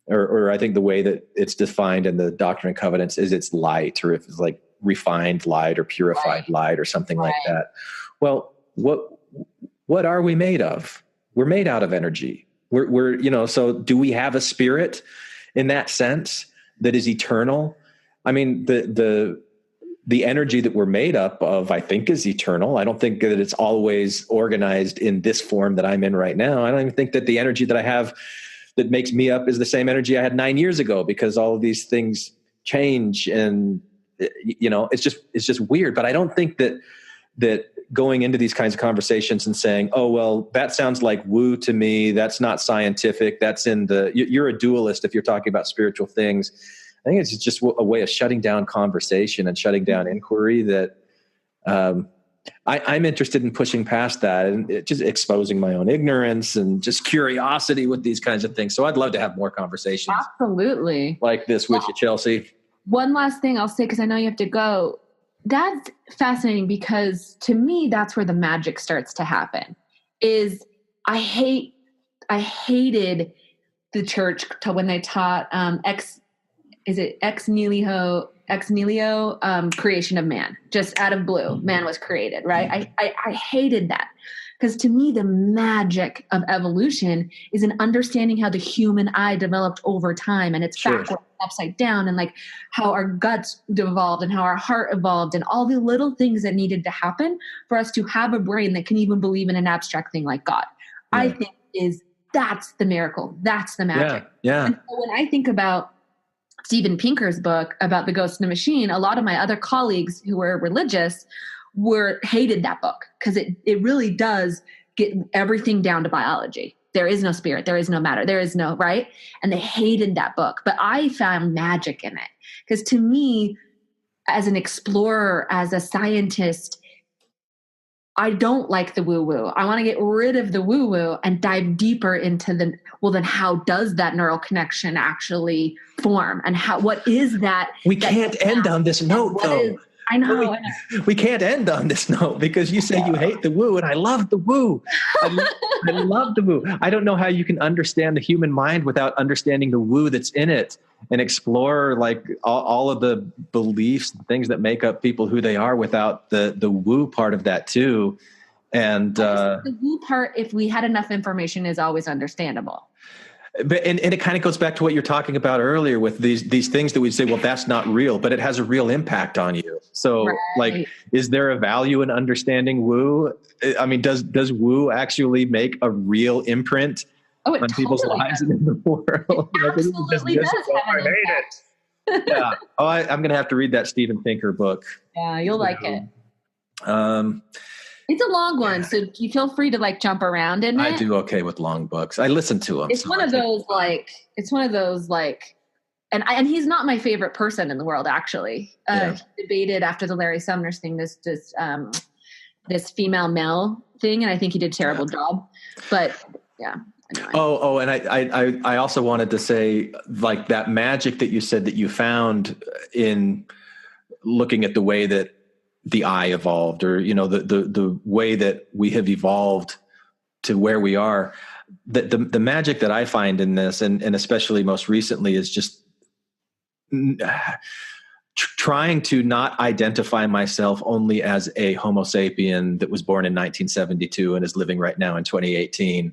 Or I think the way that it's defined in the Doctrine and Covenants is it's light, or if it's like refined light or purified light or something like that. Well, what are we made of? We're made out of energy. So do we have a spirit in that sense that is eternal? I mean, the energy that we're made up of, I think, is eternal. I don't think that it's always organized in this form that I'm in right now. I don't even think that the energy that I have that makes me up is the same energy I had 9 years ago, because all of these things change, and it's just weird. But I don't think that going into these kinds of conversations and saying, oh, well, that sounds like woo to me, that's not scientific, you're a dualist if you're talking about spiritual things. I think it's just a way of shutting down conversation and shutting down inquiry that I'm interested in pushing past that, and just exposing my own ignorance and just curiosity with these kinds of things. So I'd love to have more conversations Absolutely. like this with you, Chelsea. One last thing I'll say, because I know you have to go. That's fascinating, because to me, that's where the magic starts to happen. I hated the church when they taught ex nihilo creation of man, just out of blue, man was created, right? I hated that, because to me, the magic of evolution is in understanding how the human eye developed over time, and it's backwards, upside down, and like how our guts evolved and how our heart evolved, and all the little things that needed to happen for us to have a brain that can even believe in an abstract thing like God. Yeah. I think that's the miracle. That's the magic. Yeah. And so when I think about Steven Pinker's book about the ghost in the machine, a lot of my other colleagues who were religious hated that book, because it really does get everything down to biology. There is no spirit, there is no matter, there is no, right? And they hated that book. But I found magic in it, because to me, as an explorer, as a scientist, I don't like the woo-woo. I want to get rid of the woo-woo and dive deeper into then how does that neural connection actually form? And what is that? We can't end on this note, though. I know. We can't end on this note, because you say you hate the woo, and I love the woo. I love the woo. I don't know how you can understand the human mind without understanding the woo that's in it, and explore like all of the beliefs and things that make up people who they are without the woo part of that too. And the woo part, if we had enough information, is always understandable. But and it kind of goes back to what you're talking about earlier with these things that we say, well, that's not real, but it has a real impact on you. So like, is there a value in understanding woo? I mean, does woo actually make a real imprint on people's lives and in the world? It absolutely does have an impact. Yeah. Oh, I'm going to have to read that Steven Pinker book. Yeah, you'll like it. It's a long one, so you feel free to like jump around in it. I do okay with long books. I listen to them. It's one of those and he's not my favorite person in the world, actually. He debated after the Larry Sumner thing, this female male thing, and I think he did a terrible job. But yeah. Anyway. Oh, and I also wanted to say, like, that magic that you said that you found in looking at the way that the eye evolved, or the way that we have evolved to where we are. The magic that I find in this, and especially most recently, is just trying to not identify myself only as a Homo sapien that was born in 1972 and is living right now in 2018,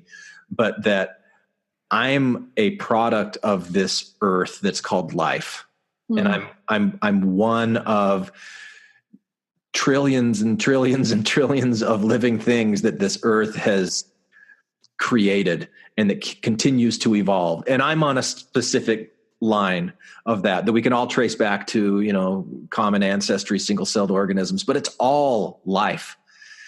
but that I'm a product of this earth that's called life. Mm-hmm. And I'm one of trillions and trillions and trillions of living things that this earth has created and that continues to evolve. And I'm on a specific line of that we can all trace back to, common ancestry, single-celled organisms, but it's all life.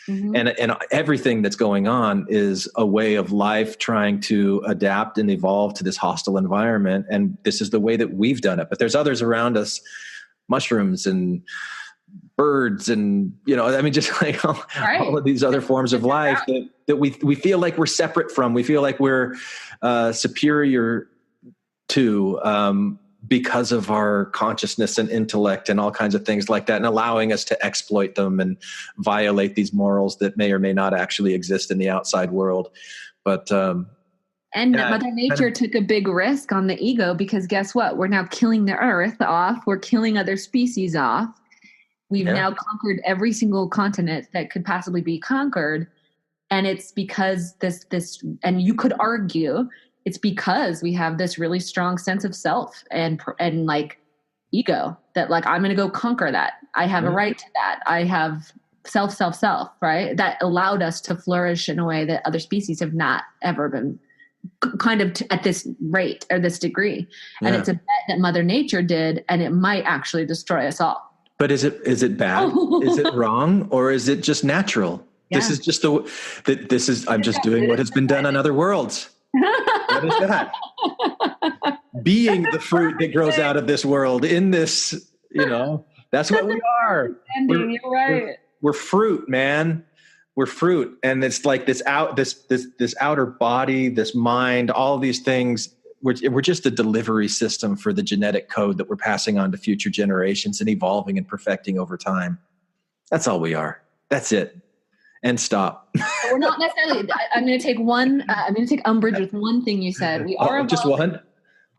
Mm-hmm. And everything that's going on is a way of life trying to adapt and evolve to this hostile environment. And this is the way that we've done it. But there's others around us, mushrooms and birds and, just like all of these other forms of life that we feel like we're separate from. We feel like we're superior to because of our consciousness and intellect and all kinds of things like that, and allowing us to exploit them and violate these morals that may or may not actually exist in the outside world. But Mother Nature took a big risk on the ego, because guess what? We're now killing the earth off. We're killing other species off. We've now conquered every single continent that could possibly be conquered. And it's because this, and you could argue it's because we have this really strong sense of self and like ego, that like, I'm going to go conquer that. I have a right to that. I have self, right? That allowed us to flourish in a way that other species have not ever been kind of at this rate or this degree. And it's a bet that Mother Nature did, and it might actually destroy us all. But is it bad? Is it wrong? Or is it just natural? Yeah. This is just I'm just doing what has been done on other worlds. What is that? Being the fruit that grows out of this world in this, that's what we are. You're right. We're fruit, man. We're fruit. And it's like this outer body, this mind, all these things. We're just a delivery system for the genetic code that we're passing on to future generations and evolving and perfecting over time. That's all we are. That's it. And stop. We're not necessarily. I'm going to take umbrage with one thing you said. We are evolving.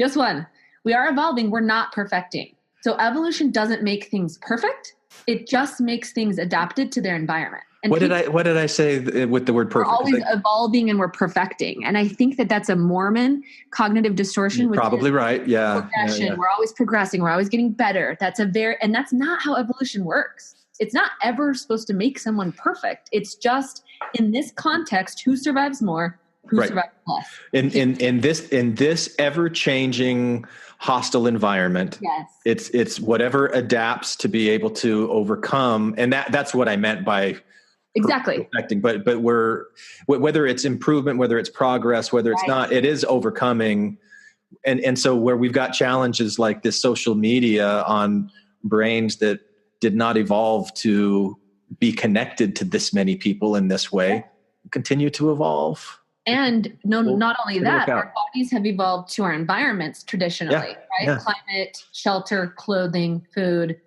Just one. We are evolving. We're not perfecting. So evolution doesn't make things perfect. It just makes things adapted to their environment. And what did I say with the word perfect? We're always evolving and we're perfecting. And I think that that's a Mormon cognitive distortion. You're probably right. Yeah. Progression. Yeah. We're always progressing. We're always getting better. And that's not how evolution works. It's not ever supposed to make someone perfect. It's just in this context, who survives more, who survives less. In this ever-changing hostile environment, yes, it's whatever adapts to be able to overcome, and that's what I meant by exactly perfecting. But whether it's improvement, whether it's progress, whether it's not, it is overcoming. And so where we've got challenges like this social media on brains that did not evolve to be connected to this many people in this way, continue to evolve. And not only that, our bodies have evolved to our environments traditionally, right? Yeah. Climate, shelter, clothing, food.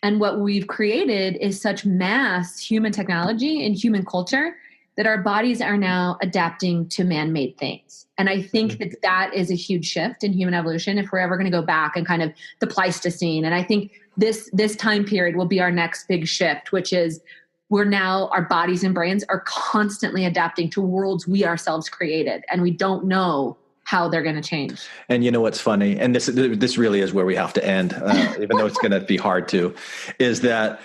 And what we've created is such mass human technology and human culture that our bodies are now adapting to man-made things. And I think that is a huge shift in human evolution if we're ever going to go back and kind of the Pleistocene. And I think this time period will be our next big shift, which is our bodies and brains are constantly adapting to worlds we ourselves created, and we don't know how they're going to change. And you know what's funny, and this really is where we have to end, even though it's going to be hard to, is that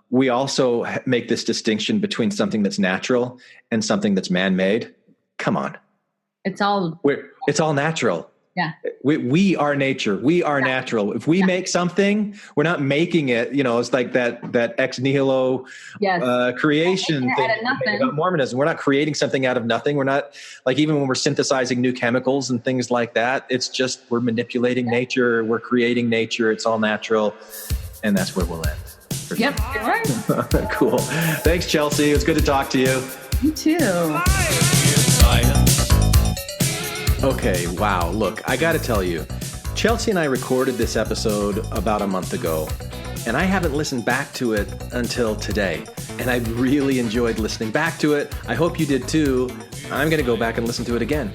we also make this distinction between something that's natural and something that's man-made. Come on. It's all natural. Yeah. We are nature. We are natural. If we make something, we're not making it, it's like that ex nihilo creation thing about Mormonism. We're not creating something out of nothing. We're not, like, even when we're synthesizing new chemicals and things like that, it's just, we're manipulating nature. We're creating nature. It's all natural. And that's where we'll end. Yep. You're right. Cool. Thanks, Chelsea. It was good to talk to you. You too. Okay, wow. Look, I got to tell you, Chelsea and I recorded this episode about a month ago, and I haven't listened back to it until today. And I really enjoyed listening back to it. I hope you did too. I'm going to go back and listen to it again.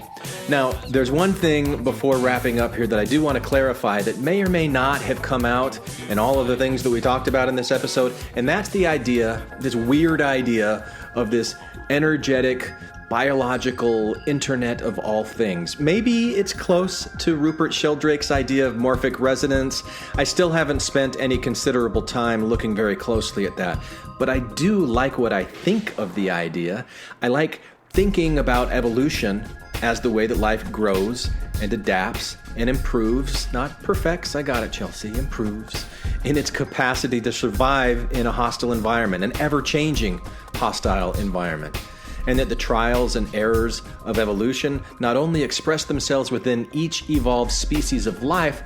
Now, there's one thing before wrapping up here that I do want to clarify that may or may not have come out in all of the things that we talked about in this episode, and that's the idea, this weird idea of this energetic, biological internet of all things. Maybe it's close to Rupert Sheldrake's idea of morphic resonance. I still haven't spent any considerable time looking very closely at that, but I do like what I think of the idea. I like thinking about evolution as the way that life grows and adapts and improves, not perfects, I got it, Chelsea, improves, in its capacity to survive in a hostile environment, an ever-changing hostile environment. And that the trials and errors of evolution not only express themselves within each evolved species of life,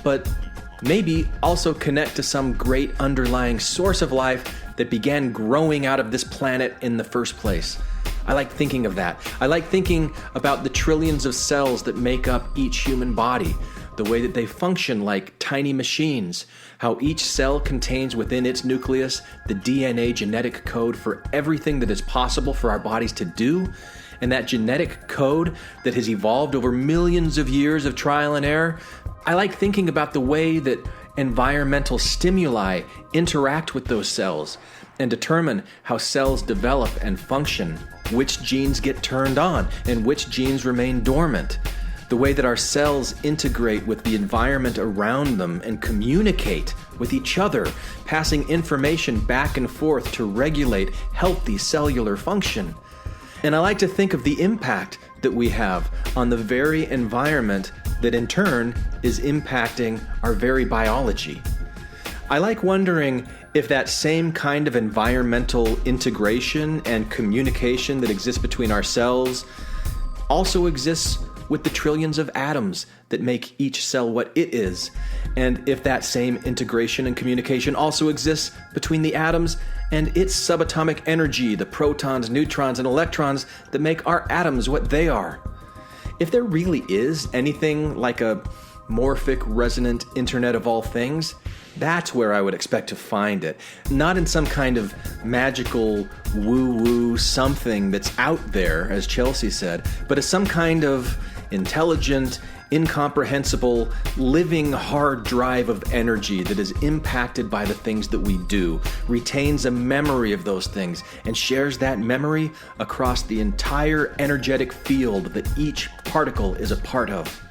but maybe also connect to some great underlying source of life that began growing out of this planet in the first place. I like thinking of that. I like thinking about the trillions of cells that make up each human body, the way that they function like tiny machines, how each cell contains within its nucleus the DNA genetic code for everything that is possible for our bodies to do, and that genetic code that has evolved over millions of years of trial and error. I like thinking about the way that environmental stimuli interact with those cells and determine how cells develop and function, which genes get turned on and which genes remain dormant. the way that our cells integrate with the environment around them and communicate with each other, passing information back and forth to regulate healthy cellular function. And I like to think of the impact that we have on the very environment that in turn is impacting our very biology. I like wondering if that same kind of environmental integration and communication that exists between our cells also exists with the trillions of atoms that make each cell what it is, and if that same integration and communication also exists between the atoms and its subatomic energy, the protons, neutrons, and electrons that make our atoms what they are. If there really is anything like a morphic resonant Internet of all things, that's where I would expect to find it. Not in some kind of magical woo-woo something that's out there, as Chelsea said, but as some kind of intelligent, incomprehensible, living hard drive of energy that is impacted by the things that we do, retains a memory of those things, and shares that memory across the entire energetic field that each particle is a part of.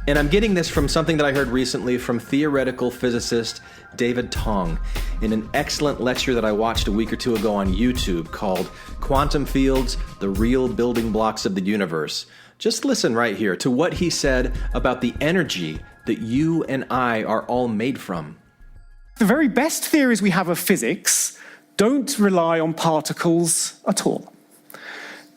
And I'm getting this from something that I heard recently from theoretical physicist David Tong in an excellent lecture that I watched a week or two ago on YouTube called Quantum Fields, the Real Building Blocks of the Universe. Just listen right here to what he said about the energy that you and I are all made from. The very best theories we have of physics don't rely on particles at all.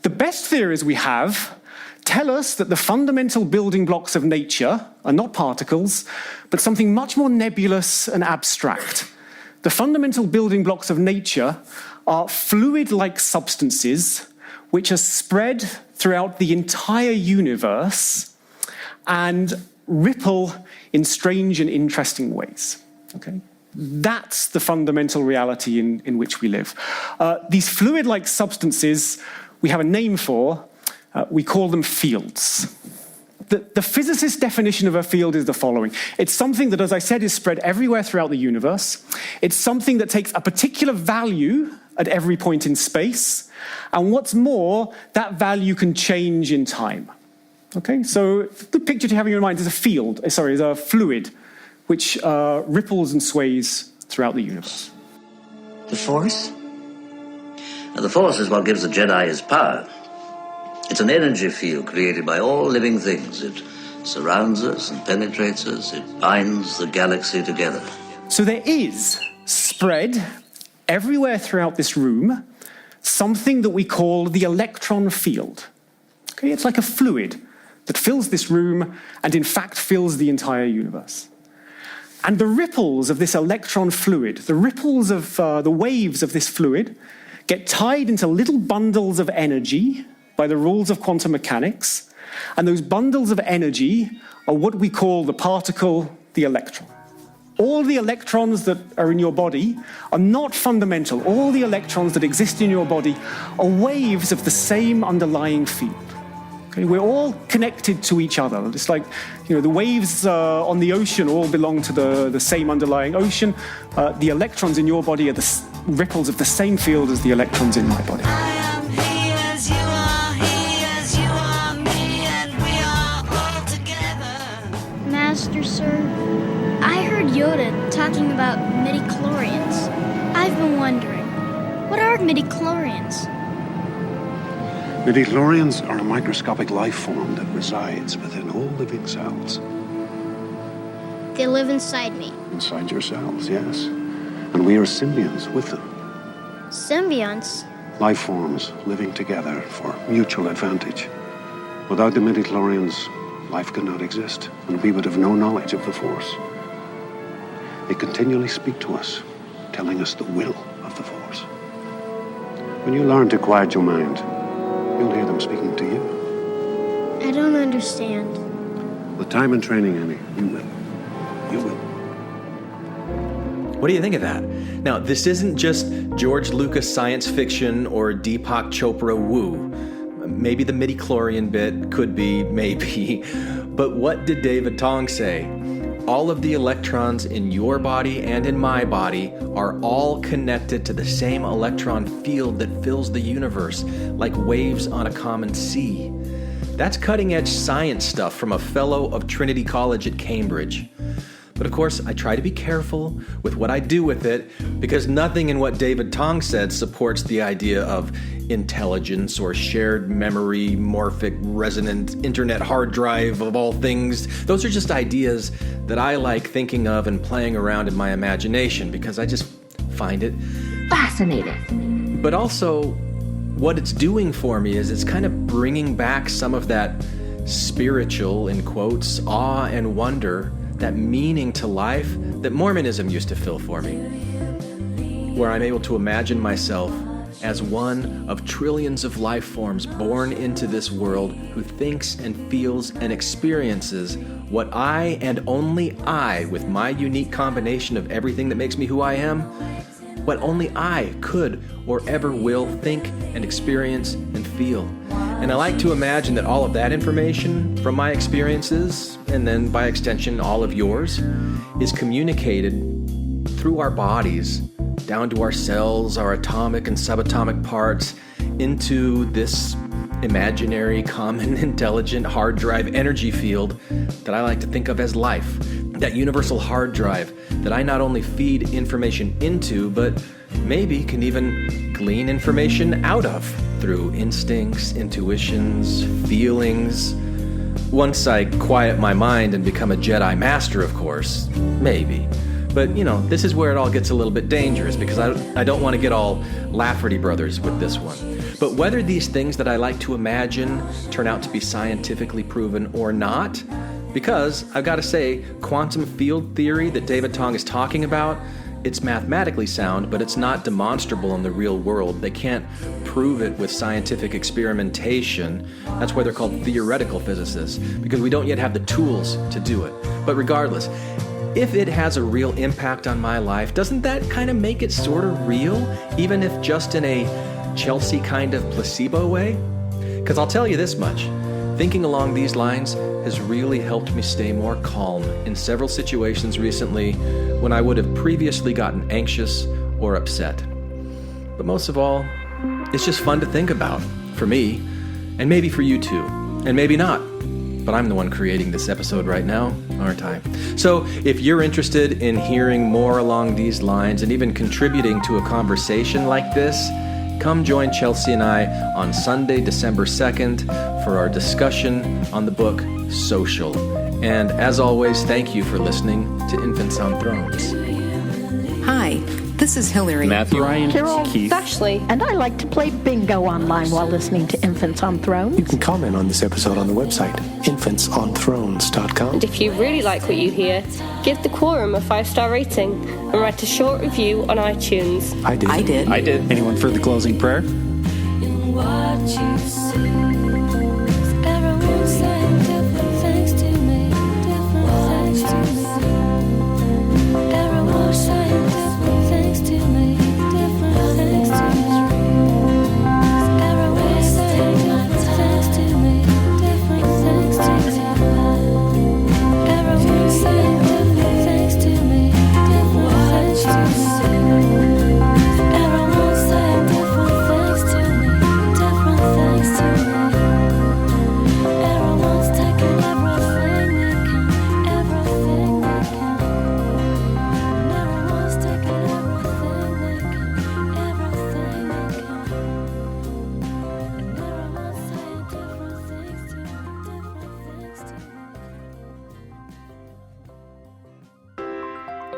The best theories we have tell us that the fundamental building blocks of nature are not particles, but something much more nebulous and abstract. The fundamental building blocks of nature are fluid-like substances which are spread throughout the entire universe and ripple in strange and interesting ways. Okay? That's the fundamental reality in which we live. These fluid-like substances we have a name for. We call them fields. The physicist's definition of a field is the following. It's something that, as I said, is spread everywhere throughout the universe. It's something that takes a particular value at every point in space. And what's more, that value can change in time. Okay, so the picture to have in your mind is a fluid which ripples and sways throughout the universe. The Force? Now, the Force is what gives the Jedi his power. It's an energy field created by all living things. It surrounds us and penetrates us. It binds the galaxy together. So there is spread everywhere throughout this room something that we call the electron field. Okay, it's like a fluid that fills this room and in fact fills the entire universe. And the ripples of this electron fluid, the ripples of the waves of this fluid get tied into little bundles of energy by the rules of quantum mechanics, and those bundles of energy are what we call the particle, the electron. All the electrons that are in your body are not fundamental. All the electrons that exist in your body are waves of the same underlying field. Okay, we're all connected to each other. It's like, the waves on the ocean all belong to the same underlying ocean. The electrons in your body are the ripples of the same field as the electrons in my body. Master, sir, I heard Yoda talking about midichlorians. I've been wondering, what are midichlorians? Midichlorians are a microscopic life form that resides within all living cells. They live inside me. Inside your cells, yes. And we are symbionts with them. Symbionts? Life forms living together for mutual advantage. Without the midichlorians, life could not exist, and we would have no knowledge of the Force. They continually speak to us, telling us the will of the Force. When you learn to quiet your mind, you'll hear them speaking to you. I don't understand. With time and training, Annie, you will. You will. What do you think of that? Now, this isn't just George Lucas science fiction or Deepak Chopra woo. Maybe the midichlorian bit could be, maybe. But what did David Tong say? All of the electrons in your body and in my body are all connected to the same electron field that fills the universe, like waves on a common sea. That's cutting-edge science stuff from a fellow of Trinity College at Cambridge. But of course, I try to be careful with what I do with it, because nothing in what David Tong said supports the idea of intelligence or shared memory, morphic, resonant, internet hard drive of all things. Those are just ideas that I like thinking of and playing around in my imagination, because I just find it fascinating. But also, what it's doing for me is it's kind of bringing back some of that spiritual, in quotes, awe and wonder, that meaning to life that Mormonism used to fill for me, where I'm able to imagine myself as one of trillions of life forms born into this world who thinks and feels and experiences what I and only I, with my unique combination of everything that makes me who I am, what only I could or ever will think and experience and feel. And I like to imagine that all of that information from my experiences, and then by extension all of yours, is communicated through our bodies, down to our cells, our atomic and subatomic parts, into this imaginary, common, intelligent hard drive energy field that I like to think of as life. That universal hard drive that I not only feed information into, but maybe can even glean information out of through instincts, intuitions, feelings. Once I quiet my mind and become a Jedi Master, of course, maybe. But, this is where it all gets a little bit dangerous, because I don't want to get all Lafferty Brothers with this one. But whether these things that I like to imagine turn out to be scientifically proven or not, because I've got to say, quantum field theory that David Tong is talking about, it's mathematically sound, but it's not demonstrable in the real world. They can't prove it with scientific experimentation. That's why they're called theoretical physicists, because we don't yet have the tools to do it. But regardless, if it has a real impact on my life, doesn't that kind of make it sort of real, even if just in a Chelsea kind of placebo way? Because I'll tell you this much. Thinking along these lines has really helped me stay more calm in several situations recently when I would have previously gotten anxious or upset. But most of all, it's just fun to think about, for me, and maybe for you too, and maybe not. But I'm the one creating this episode right now, aren't I? So if you're interested in hearing more along these lines and even contributing to a conversation like this, come join Chelsea and I on Sunday, December 2nd for our discussion on the book Social. And as always, thank you for listening to Infants on Thrones. Hi, this is Hillary. Matthew. Ryan. Carol. Keith. Ashley. And I like to play bingo online while listening to Infants on Thrones. You can comment on this episode on the website, infantsonthrones.com. And if you really like what you hear, give the Quorum a 5-star rating and write a short review on iTunes. I did. Anyone for the closing prayer?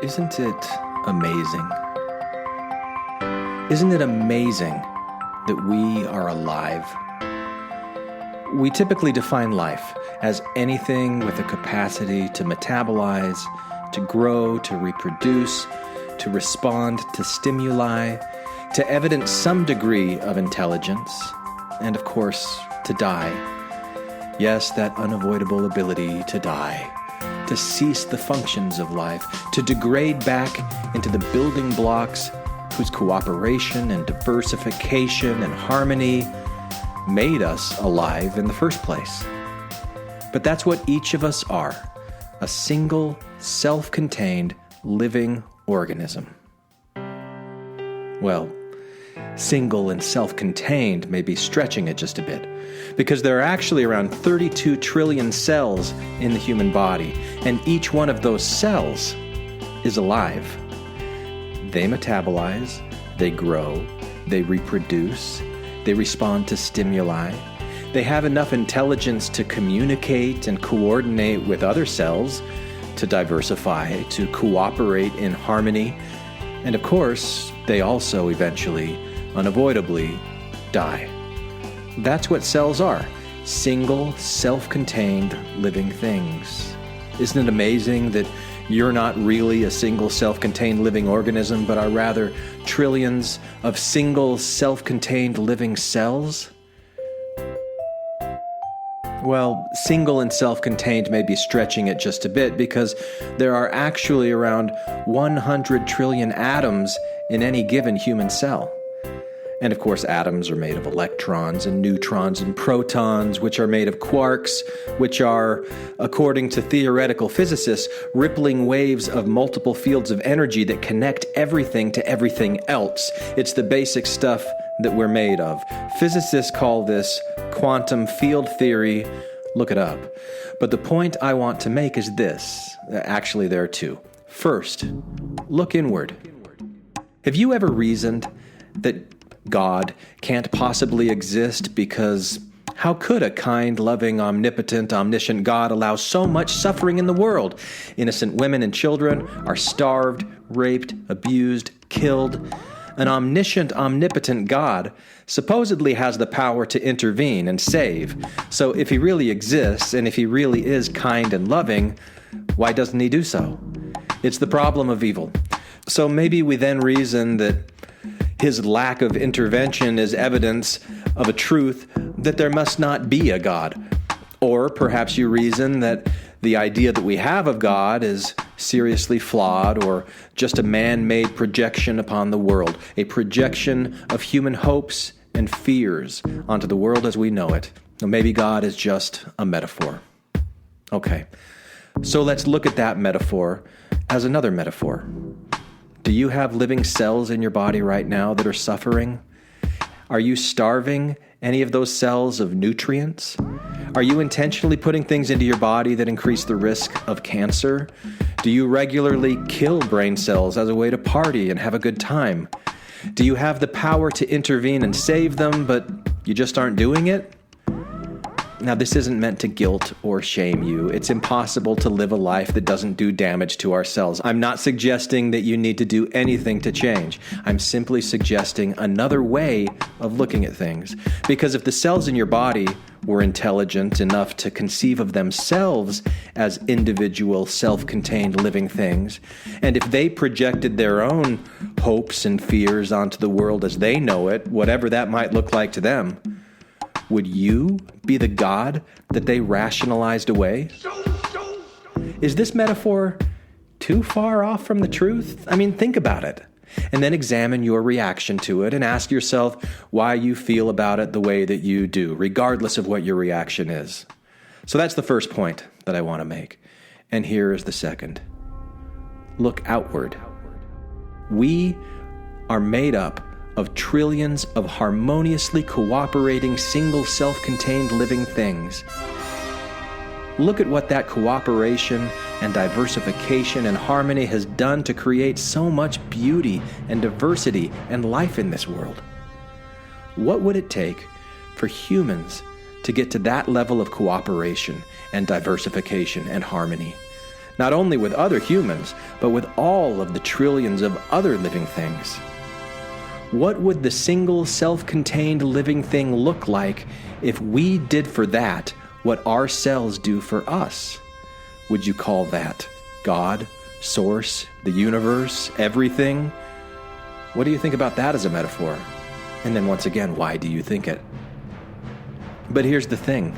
Isn't it amazing? Isn't it amazing that we are alive? We typically define life as anything with a capacity to metabolize, to grow, to reproduce, to respond to stimuli, to evidence some degree of intelligence, and of course, to die. Yes, that unavoidable ability to die. To cease the functions of life, to degrade back into the building blocks whose cooperation and diversification and harmony made us alive in the first place. But that's what each of us are, a single, self-contained, living organism. Well, single and self-contained may be stretching it just a bit, because there are actually around 32 trillion cells in the human body, and each one of those cells is alive. They metabolize, they grow, they reproduce, they respond to stimuli. They have enough intelligence to communicate and coordinate with other cells, to diversify, to cooperate in harmony, and of course, they also eventually, unavoidably, die. That's what cells are, single, self-contained living things. Isn't it amazing that you're not really a single self-contained living organism, but are rather trillions of single self-contained living cells? Well, single and self-contained may be stretching it just a bit, because there are actually around 100 trillion atoms in any given human cell. And of course, atoms are made of electrons and neutrons and protons, which are made of quarks, which are, according to theoretical physicists, rippling waves of multiple fields of energy that connect everything to everything else. It's the basic stuff that we're made of. Physicists call this quantum field theory. Look it up. But the point I want to make is this. Actually, there are two. First, look inward. Have you ever reasoned that God can't possibly exist because how could a kind, loving, omnipotent, omniscient God allow so much suffering in the world? Innocent women and children are starved, raped, abused, killed. An omniscient, omnipotent God supposedly has the power to intervene and save. So if he really exists, and if he really is kind and loving, why doesn't he do so? It's the problem of evil. So maybe we then reason that his lack of intervention is evidence of a truth that there must not be a God. Or perhaps you reason that the idea that we have of God is seriously flawed, or just a man-made projection upon the world, a projection of human hopes and fears onto the world as we know it. Or maybe God is just a metaphor. Okay, so let's look at that metaphor as another metaphor. Do you have living cells in your body right now that are suffering? Are you starving any of those cells of nutrients? Are you intentionally putting things into your body that increase the risk of cancer? Do you regularly kill brain cells as a way to party and have a good time? Do you have the power to intervene and save them, but you just aren't doing it? Now, this isn't meant to guilt or shame you. It's impossible to live a life that doesn't do damage to our cells. I'm not suggesting that you need to do anything to change. I'm simply suggesting another way of looking at things. Because if the cells in your body were intelligent enough to conceive of themselves as individual, self-contained living things, and if they projected their own hopes and fears onto the world as they know it, whatever that might look like to them, would you be the God that they rationalized away? Is this metaphor too far off from the truth? I mean, think about it, and then examine your reaction to it and ask yourself why you feel about it the way that you do, regardless of what your reaction is. So that's the first point that I want to make. And here is the second. Look outward. We are made up of trillions of harmoniously cooperating, single, self-contained living things. Look at what that cooperation and diversification and harmony has done to create so much beauty and diversity and life in this world. What would it take for humans to get to that level of cooperation and diversification and harmony? Not only with other humans, but with all of the trillions of other living things. What would the single, self-contained living thing look like if we did for that what our cells do for us? Would you call that God, Source, the universe, everything? What do you think about that as a metaphor? And then once again, why do you think it? But here's the thing.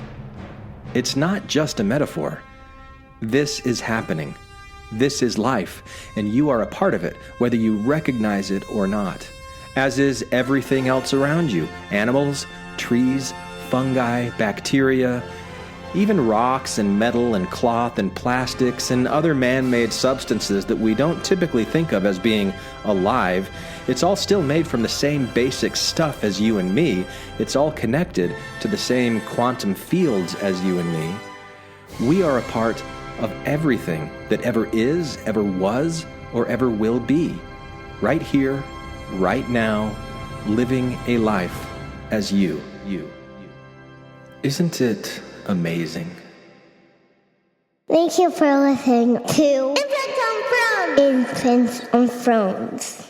It's not just a metaphor. This is happening. This is life, and you are a part of it, whether you recognize it or not. As is everything else around you. Animals, trees, fungi, bacteria. Even rocks and metal and cloth and plastics and other man-made substances that we don't typically think of as being alive, it's all still made from the same basic stuff as you and me. It's all connected to the same quantum fields as you and me. We are a part of everything that ever is, ever was, or ever will be. Right here, right now, living a life as you. Isn't it amazing? Thank you for listening to Infants on Thrones.